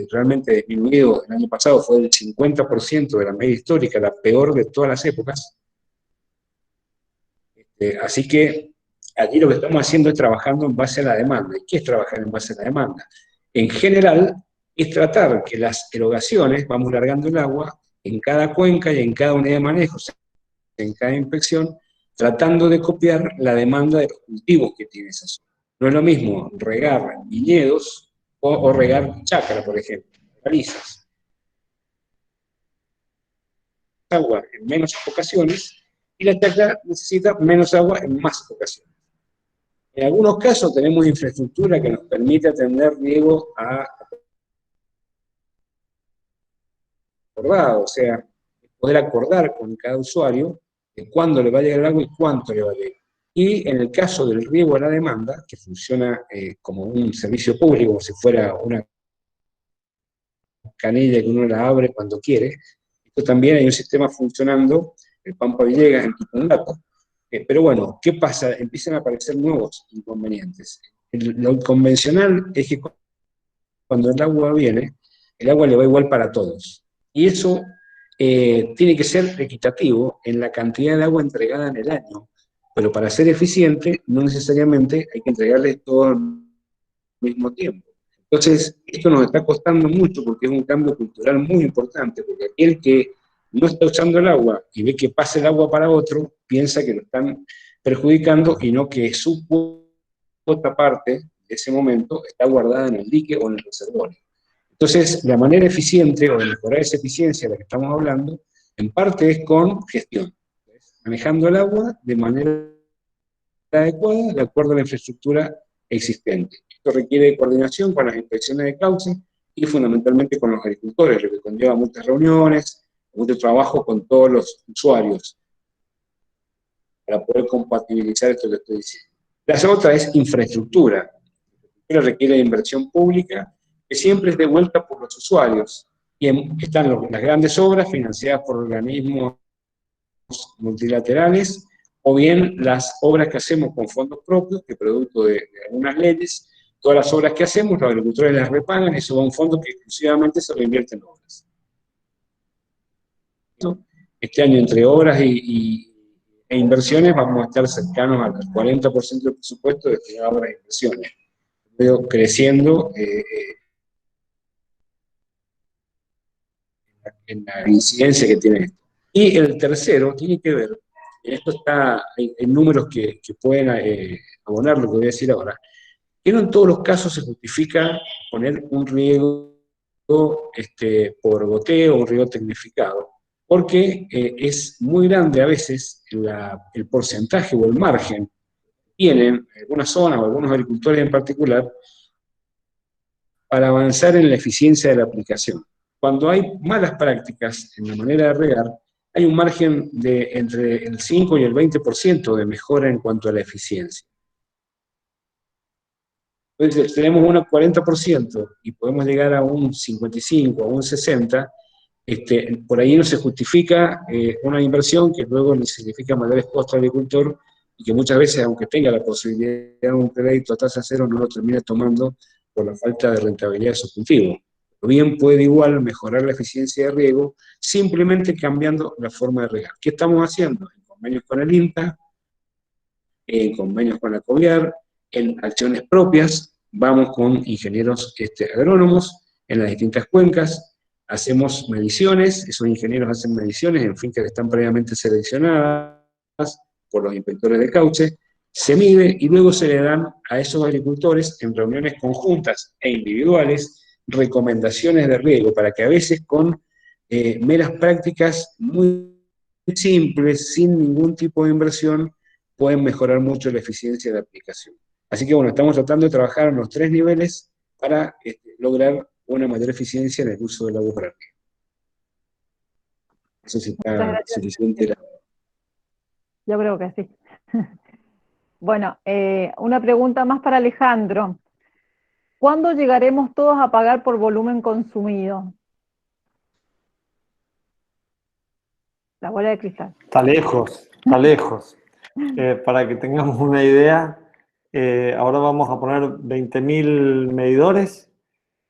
realmente disminuyó el año pasado, fue del 50% de la media histórica, la peor de todas las épocas. Así que allí lo que estamos haciendo es trabajando en base a la demanda. ¿Y qué es trabajar en base a la demanda? En general, es tratar que las erogaciones, vamos largando el agua en cada cuenca y en cada unidad de manejo, en cada inspección, tratando de copiar la demanda de los cultivos que tiene esa zona. No es lo mismo regar viñedos o regar chácara, por ejemplo, hortalizas. Agua en menos ocasiones y la chácara necesita menos agua en más ocasiones. En algunos casos tenemos infraestructura que nos permite atender riego acordado, o sea, poder acordar con cada usuario de cuándo le va a llegar el agua y cuánto le va a llegar. Y en el caso del riego a la demanda, que funciona como un servicio público, como si fuera una canilla que uno la abre cuando quiere, esto también hay un sistema funcionando, el Pampa Villegas, en Tupungato. Pero bueno, ¿qué pasa? Empiezan a aparecer nuevos inconvenientes. Lo convencional es que cuando el agua viene, el agua le va igual para todos. Y eso tiene que ser equitativo en la cantidad de agua entregada en el año. Pero para ser eficiente, no necesariamente hay que entregarle todo al mismo tiempo. Entonces, esto nos está costando mucho porque es un cambio cultural muy importante, porque aquel que no está usando el agua y ve que pasa el agua para otro, piensa que lo están perjudicando y no que su cuota parte de ese momento está guardada en el dique o en el reservorio. Entonces, la manera eficiente o de mejorar esa eficiencia de la que estamos hablando, en parte es con gestión, manejando el agua de manera adecuada, de acuerdo a la infraestructura existente. Esto requiere coordinación con las inspecciones de cauce y fundamentalmente con los agricultores, lo que conlleva muchas reuniones, mucho trabajo con todos los usuarios para poder compatibilizar esto que estoy diciendo. La otra es infraestructura. La requiere de inversión pública que siempre es devuelta por los usuarios. Y están las grandes obras financiadas por organismos multilaterales, o bien las obras que hacemos con fondos propios, que producto de algunas leyes, todas las obras que hacemos, los agricultores las repagan, eso va a un fondo que exclusivamente se reinvierte en obras. Este año, entre obras e inversiones, vamos a estar cercanos al 40% del presupuesto destinado a obras e inversiones. Veo creciendo en la incidencia que tiene esto. Y el tercero tiene que ver, esto está en números que pueden abonar lo que voy a decir ahora, que no en todos los casos se justifica poner un riego por goteo o un riego tecnificado, porque es muy grande a veces el porcentaje o el margen que tienen algunas zonas o algunos agricultores en particular para avanzar en la eficiencia de la aplicación. Cuando hay malas prácticas en la manera de regar, hay un margen de entre el 5 y el 20% de mejora en cuanto a la eficiencia. Entonces, tenemos un 40% y podemos llegar a un 55, a un 60%, por ahí no se justifica una inversión que luego le significa mayores costos al agricultor y que muchas veces, aunque tenga la posibilidad de un crédito a tasa cero, no lo termina tomando por la falta de rentabilidad de su cultivo. O bien puede igual mejorar la eficiencia de riego simplemente cambiando la forma de regar. ¿Qué estamos haciendo? En convenios con el INTA, en convenios con la COVIAR, en acciones propias, vamos con ingenieros agrónomos en las distintas cuencas, hacemos mediciones, esos ingenieros hacen mediciones en fincas que están previamente seleccionadas por los inspectores de cauce, se mide y luego se le dan a esos agricultores en reuniones conjuntas e individuales recomendaciones de riego para que a veces con meras prácticas muy simples, sin ningún tipo de inversión, pueden mejorar mucho la eficiencia de la aplicación. Así que bueno, estamos tratando de trabajar en los 3 niveles para lograr una mayor eficiencia en el uso del agua para riego. Eso sí está suficiente. Yo creo que sí. Bueno, una pregunta más para Alejandro. ¿Cuándo llegaremos todos a pagar por volumen consumido? La bola de cristal. Está lejos, está lejos. Para que tengamos una idea, ahora vamos a poner 20.000 medidores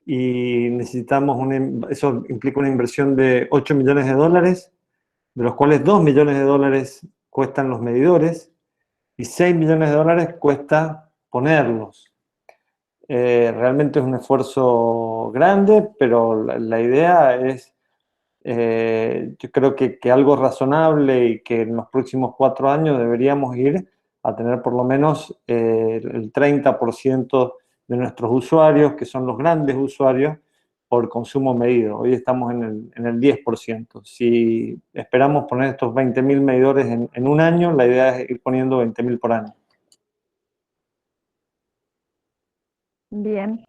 y necesitamos, eso implica una inversión de 8 millones de dólares, de los cuales 2 millones de dólares cuestan los medidores y 6 millones de dólares cuesta ponerlos. Realmente es un esfuerzo grande, pero la idea es, yo creo que algo razonable y que en los próximos 4 años deberíamos ir a tener por lo menos el 30% de nuestros usuarios, que son los grandes usuarios, por consumo medido. Hoy estamos en el 10%. Si esperamos poner estos 20.000 medidores en un año, la idea es ir poniendo 20.000 por año. Bien.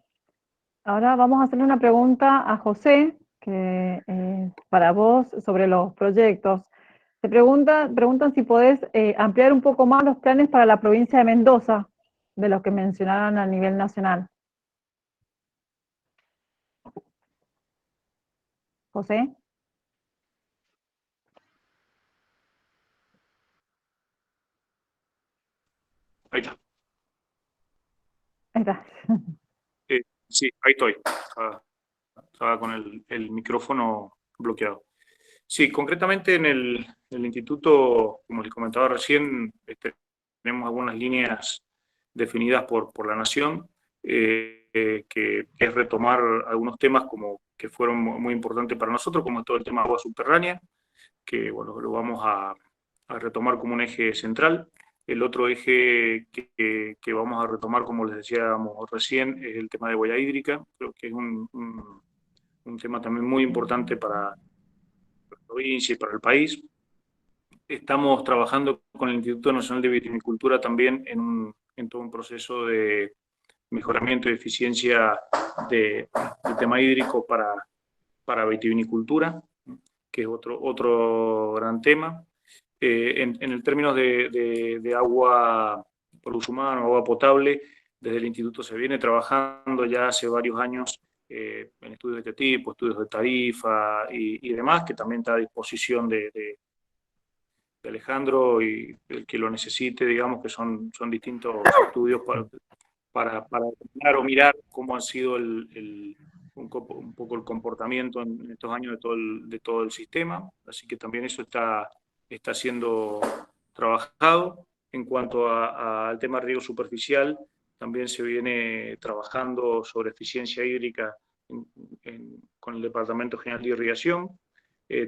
Ahora vamos a hacerle una pregunta a José, que para vos, sobre los proyectos. Preguntan si podés ampliar un poco más los planes para la provincia de Mendoza, de los que mencionaron a nivel nacional. José. Ahí está. Ahí está. Sí, ahí estoy. Estaba con el micrófono bloqueado. Sí, concretamente en el instituto, como les comentaba recién, tenemos algunas líneas definidas por la Nación, que es retomar algunos temas que fueron muy importantes para nosotros, como todo el tema de agua subterránea, que bueno, lo vamos a retomar como un eje central. El otro eje que vamos a retomar, como les decíamos recién, es el tema de huella hídrica. Creo que es un tema también muy importante para la provincia y para el país. Estamos trabajando con el Instituto Nacional de Vitivinicultura también en todo un proceso de mejoramiento y eficiencia del tema hídrico para vitivinicultura, que es otro gran tema. En el término de agua por uso humano, agua potable, desde el instituto se viene trabajando ya hace varios años en estudios de este tipo, estudios de tarifa y demás, que también está a disposición de Alejandro y el que lo necesite, digamos, que son distintos estudios para determinar o mirar cómo ha sido un poco el comportamiento en estos años de todo el sistema. Así que también eso está siendo trabajado. En cuanto al tema de riego superficial, también se viene trabajando sobre eficiencia hídrica con el Departamento General de Irrigación.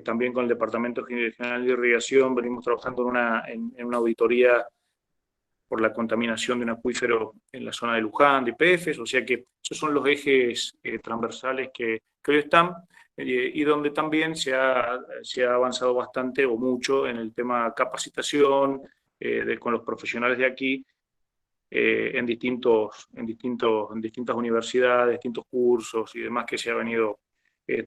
También con el Departamento General de Irrigación venimos trabajando en una auditoría por la contaminación de un acuífero en la zona de Luján, de IPFs, o sea que esos son los ejes transversales que hoy están, y donde también se ha avanzado bastante o mucho en el tema capacitación con los profesionales de aquí, en distintas universidades, distintos cursos y demás que se ha venido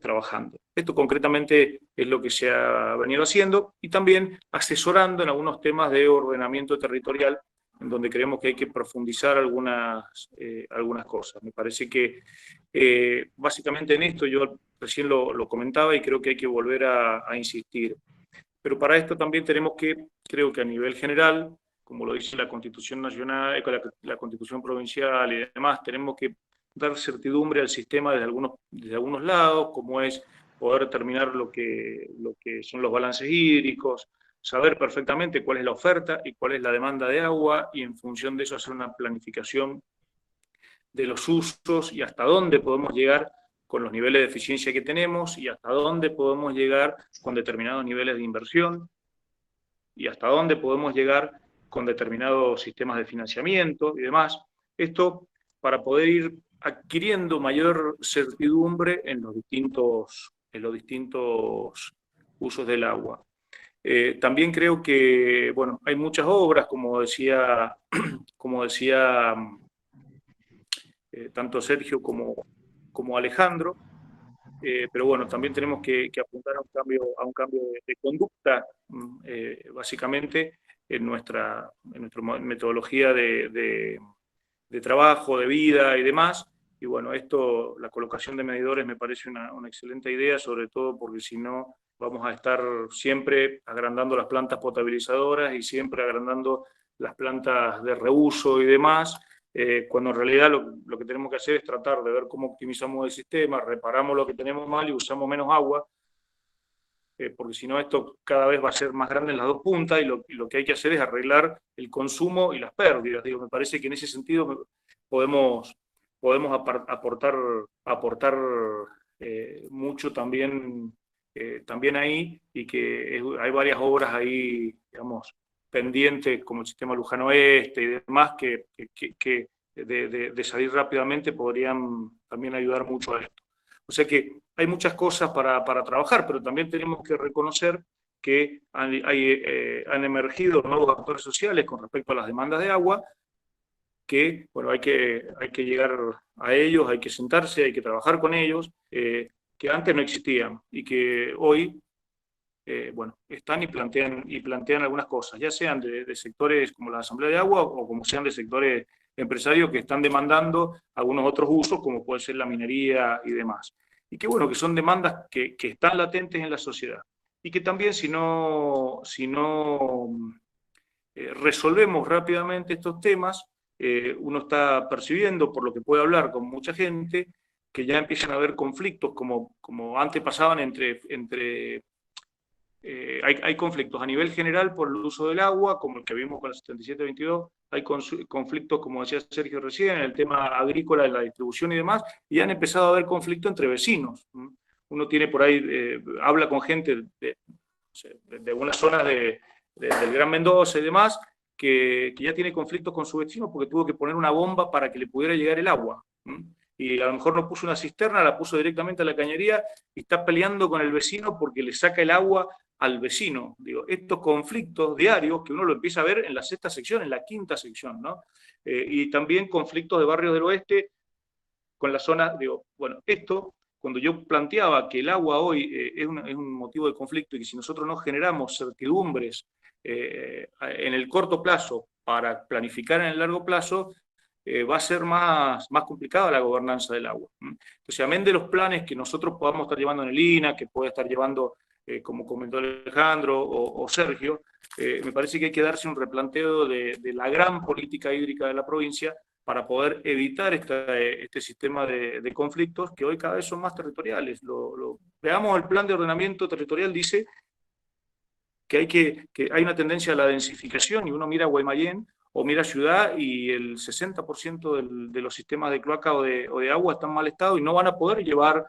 trabajando. Esto concretamente es lo que se ha venido haciendo y también asesorando en algunos temas de ordenamiento territorial, en donde creemos que hay que profundizar algunas cosas. Me parece que básicamente en esto yo recién lo comentaba y creo que hay que volver a insistir. Pero para esto también tenemos que, creo que a nivel general, como lo dice la Constitución Nacional, la Constitución Provincial y demás, tenemos que dar certidumbre al sistema desde algunos lados, como es poder determinar lo que son los balances hídricos, saber perfectamente cuál es la oferta y cuál es la demanda de agua, y en función de eso hacer una planificación de los usos y hasta dónde podemos llegar con los niveles de eficiencia que tenemos y hasta dónde podemos llegar con determinados niveles de inversión y hasta dónde podemos llegar con determinados sistemas de financiamiento y demás. Esto para poder ir adquiriendo mayor certidumbre en los distintos usos del agua. También creo que, bueno, hay muchas obras, como decía tanto Sergio como Alejandro, pero bueno, también tenemos que apuntar a un cambio de conducta, básicamente, en nuestra metodología de trabajo, de vida y demás. Y bueno, la colocación de medidores me parece una excelente idea, sobre todo porque si no vamos a estar siempre agrandando las plantas potabilizadoras y siempre agrandando las plantas de reuso y demás, cuando en realidad lo que tenemos que hacer es tratar de ver cómo optimizamos el sistema, reparamos lo que tenemos mal y usamos menos agua, porque si no esto cada vez va a ser más grande en las dos puntas y lo que hay que hacer es arreglar el consumo y las pérdidas. Digo, me parece que en ese sentido podemos aportar mucho también ahí, y que hay varias obras ahí, digamos, pendientes, como el sistema Luján Oeste y demás, que de salir rápidamente podrían también ayudar mucho a esto. O sea que hay muchas cosas para trabajar, pero también tenemos que reconocer que han emergido nuevos actores sociales con respecto a las demandas de agua, que bueno, hay que llegar a ellos, hay que sentarse, hay que trabajar con ellos, que antes no existían y que hoy bueno, están y plantean algunas cosas, ya sean de sectores como la Asamblea de Agua o como sean de sectores empresarios que están demandando algunos otros usos, como puede ser la minería y demás. Y que bueno, que son demandas que están latentes en la sociedad. Y que también si no resolvemos rápidamente estos temas, uno está percibiendo, por lo que puede hablar con mucha gente, que ya empiezan a haber conflictos como antes pasaban hay conflictos a nivel general por el uso del agua, como el que vimos con el 7722, hay conflictos, como decía Sergio recién, en el tema agrícola, en la distribución y demás, y han empezado a haber conflictos entre vecinos. Uno tiene por ahí, habla con gente de algunas zonas del Gran Mendoza y demás, que ya tiene conflictos con su vecino porque tuvo que poner una bomba para que le pudiera llegar el agua. Y a lo mejor no puso una cisterna, la puso directamente a la cañería y está peleando con el vecino porque le saca el agua al vecino. Digo, estos conflictos diarios que uno lo empieza a ver en la sexta sección, en la quinta sección, ¿no? Y también conflictos de barrios del oeste con la zona, digo, bueno, esto, cuando yo planteaba que el agua hoy es un motivo de conflicto y que si nosotros no generamos certidumbres en el corto plazo para planificar en el largo plazo, va a ser más complicada la gobernanza del agua. Entonces, amén de los planes que nosotros podamos estar llevando en el INA, que puede estar llevando, como comentó Alejandro o Sergio, me parece que hay que darse un replanteo de la gran política hídrica de la provincia para poder evitar este sistema de conflictos que hoy cada vez son más territoriales. Veamos, el plan de ordenamiento territorial dice que hay una tendencia a la densificación, y uno mira Guaymallén o mira Ciudad y el 60% de los sistemas de cloaca o de agua están en mal estado y no van a poder llevar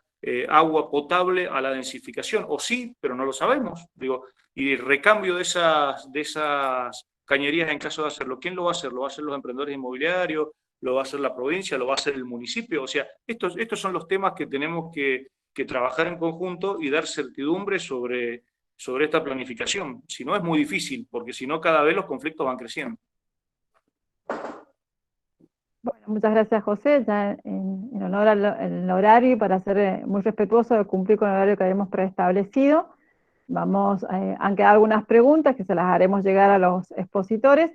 agua potable a la densificación. O sí, pero no lo sabemos. Digo, y el recambio de esas cañerías, en caso de hacerlo, ¿quién lo va a hacer? ¿Lo va a hacer los emprendedores inmobiliarios? ¿Lo va a hacer la provincia? ¿Lo va a hacer el municipio? O sea, estos son los temas que tenemos que trabajar en conjunto y dar certidumbre sobre esta planificación. Si no, es muy difícil, porque si no, cada vez los conflictos van creciendo. Bueno, muchas gracias, José. Ya en honor al horario y para ser muy respetuoso de cumplir con el horario que habíamos preestablecido, han quedado algunas preguntas que se las haremos llegar a los expositores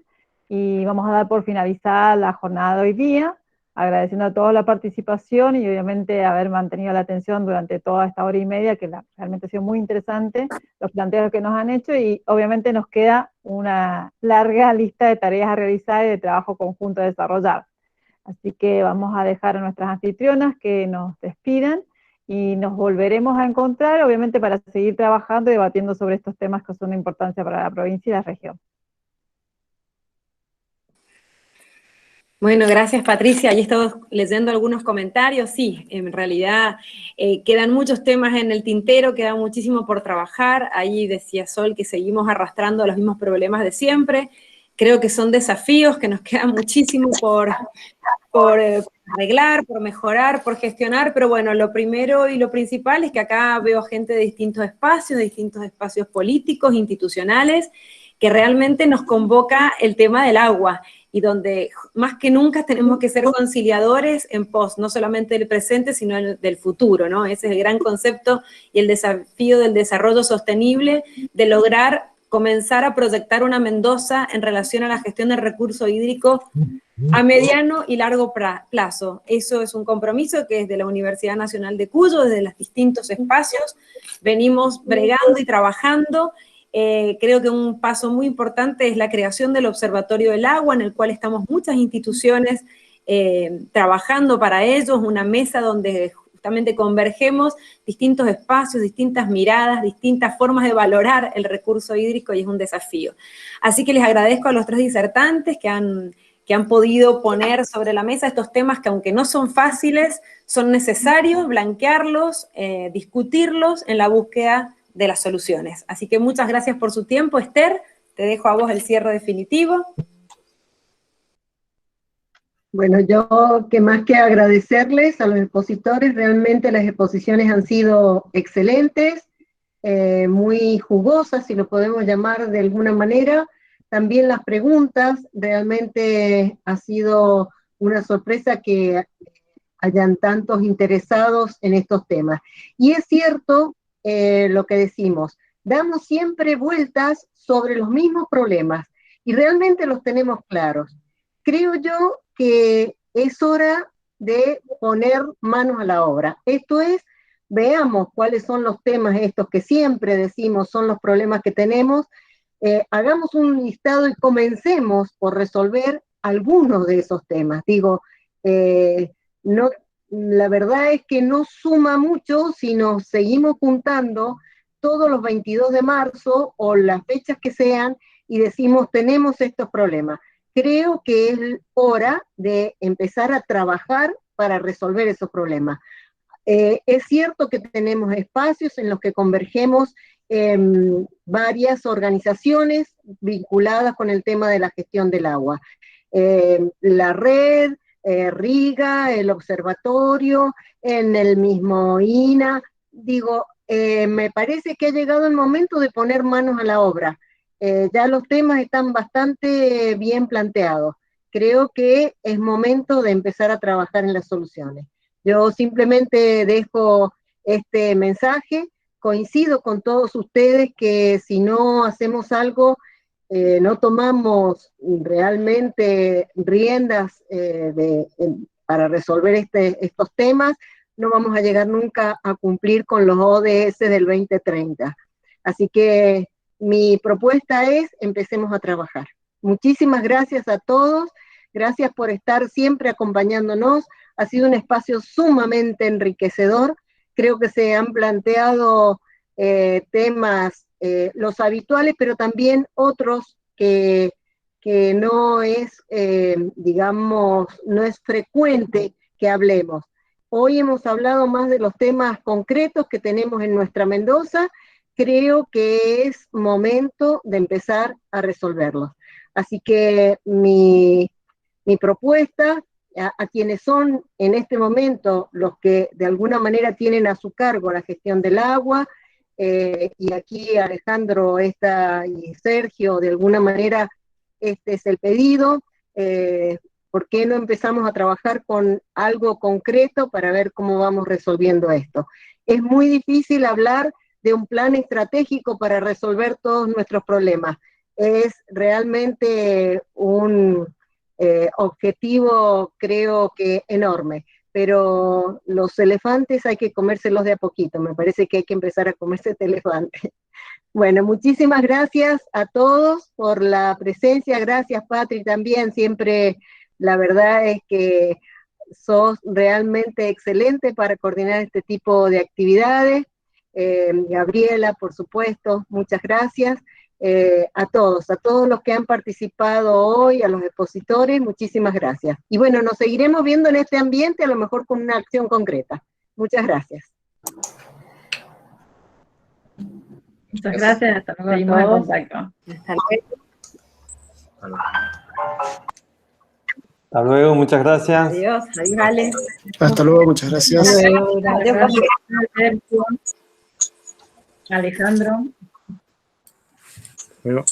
y vamos a dar por finalizada la jornada de hoy día, agradeciendo a todos la participación y obviamente haber mantenido la atención durante toda esta hora y media, que realmente ha sido muy interesante los planteos que nos han hecho, y obviamente nos queda una larga lista de tareas a realizar y de trabajo conjunto a desarrollar. Así que vamos a dejar a nuestras anfitrionas que nos despidan y nos volveremos a encontrar, obviamente, para seguir trabajando y debatiendo sobre estos temas que son de importancia para la provincia y la región. Bueno, gracias Patricia. Ahí estamos leyendo algunos comentarios. Sí, en realidad quedan muchos temas en el tintero, queda muchísimo por trabajar. Ahí decía Sol que seguimos arrastrando los mismos problemas de siempre. Creo que son desafíos que nos quedan muchísimo por arreglar, por mejorar, por gestionar, pero bueno, lo primero y lo principal es que acá veo gente de distintos espacios políticos, institucionales, que realmente nos convoca el tema del agua, y donde más que nunca tenemos que ser conciliadores en pos, no solamente del presente, sino del futuro, ¿no? Ese es el gran concepto y el desafío del desarrollo sostenible, de lograr comenzar a proyectar una Mendoza en relación a la gestión del recurso hídrico a mediano y largo plazo. Eso es un compromiso que desde la Universidad Nacional de Cuyo, desde los distintos espacios, venimos bregando y trabajando. Creo que un paso muy importante es la creación del Observatorio del Agua, en el cual estamos muchas instituciones trabajando para ellos, una mesa donde justamente convergemos distintos espacios, distintas miradas, distintas formas de valorar el recurso hídrico, y es un desafío. Así que les agradezco a los 3 disertantes que han podido poner sobre la mesa estos temas que, aunque no son fáciles, son necesarios blanquearlos, discutirlos en la búsqueda de las soluciones. Así que muchas gracias por su tiempo. Esther, te dejo a vos el cierre definitivo. Bueno, yo que más que agradecerles a los expositores, realmente las exposiciones han sido excelentes, muy jugosas, si lo podemos llamar de alguna manera. También las preguntas, realmente ha sido una sorpresa que hayan tantos interesados en estos temas. Y es cierto lo que decimos, damos siempre vueltas sobre los mismos problemas y realmente los tenemos claros. Creo yo que es hora de poner manos a la obra. Esto es, veamos cuáles son los temas estos que siempre decimos son los problemas que tenemos, hagamos un listado y comencemos por resolver algunos de esos temas. Digo, no, la verdad es que no suma mucho si nos seguimos juntando todos los 22 de marzo o las fechas que sean y decimos tenemos estos problemas. Creo que es hora de empezar a trabajar para resolver esos problemas. Es cierto que tenemos espacios en los que convergemos varias organizaciones vinculadas con el tema de la gestión del agua. La red, Riga, el observatorio, en el mismo INA. Digo, me parece que ha llegado el momento de poner manos a la obra. Ya los temas están bastante bien planteados. Creo que es momento de empezar a trabajar en las soluciones. Yo simplemente dejo este mensaje, coincido con todos ustedes que si no hacemos algo, no tomamos realmente riendas para resolver estos temas, no vamos a llegar nunca a cumplir con los ODS del 2030. Así que mi propuesta es, empecemos a trabajar. Muchísimas gracias a todos, gracias por estar siempre acompañándonos, ha sido un espacio sumamente enriquecedor, creo que se han planteado temas, los habituales, pero también otros que no es, digamos, no es frecuente que hablemos. Hoy hemos hablado más de los temas concretos que tenemos en nuestra Mendoza, creo que es momento de empezar a resolverlos. Así que mi propuesta a quienes son en este momento los que de alguna manera tienen a su cargo la gestión del agua, y aquí Alejandro y Sergio, de alguna manera este es el pedido, ¿por qué no empezamos a trabajar con algo concreto para ver cómo vamos resolviendo esto? Es muy difícil hablar de un plan estratégico para resolver todos nuestros problemas. Es realmente un objetivo, creo que enorme, pero los elefantes hay que comérselos de a poquito, me parece que hay que empezar a comerse este elefante. Bueno, muchísimas gracias a todos por la presencia, gracias Patri también, siempre la verdad es que sos realmente excelente para coordinar este tipo de actividades. Gabriela, por supuesto, muchas gracias. A todos los que han participado hoy, a los expositores, muchísimas gracias. Y bueno, nos seguiremos viendo en este ambiente, a lo mejor con una acción concreta. Muchas gracias. Muchas gracias, hasta luego. Seguimos en contacto. Hasta luego. Hasta luego, muchas gracias. Adiós, adiós, Ale. Hasta luego, muchas gracias. Hasta luego, Adiós, Sergio, Alejandro. Luego.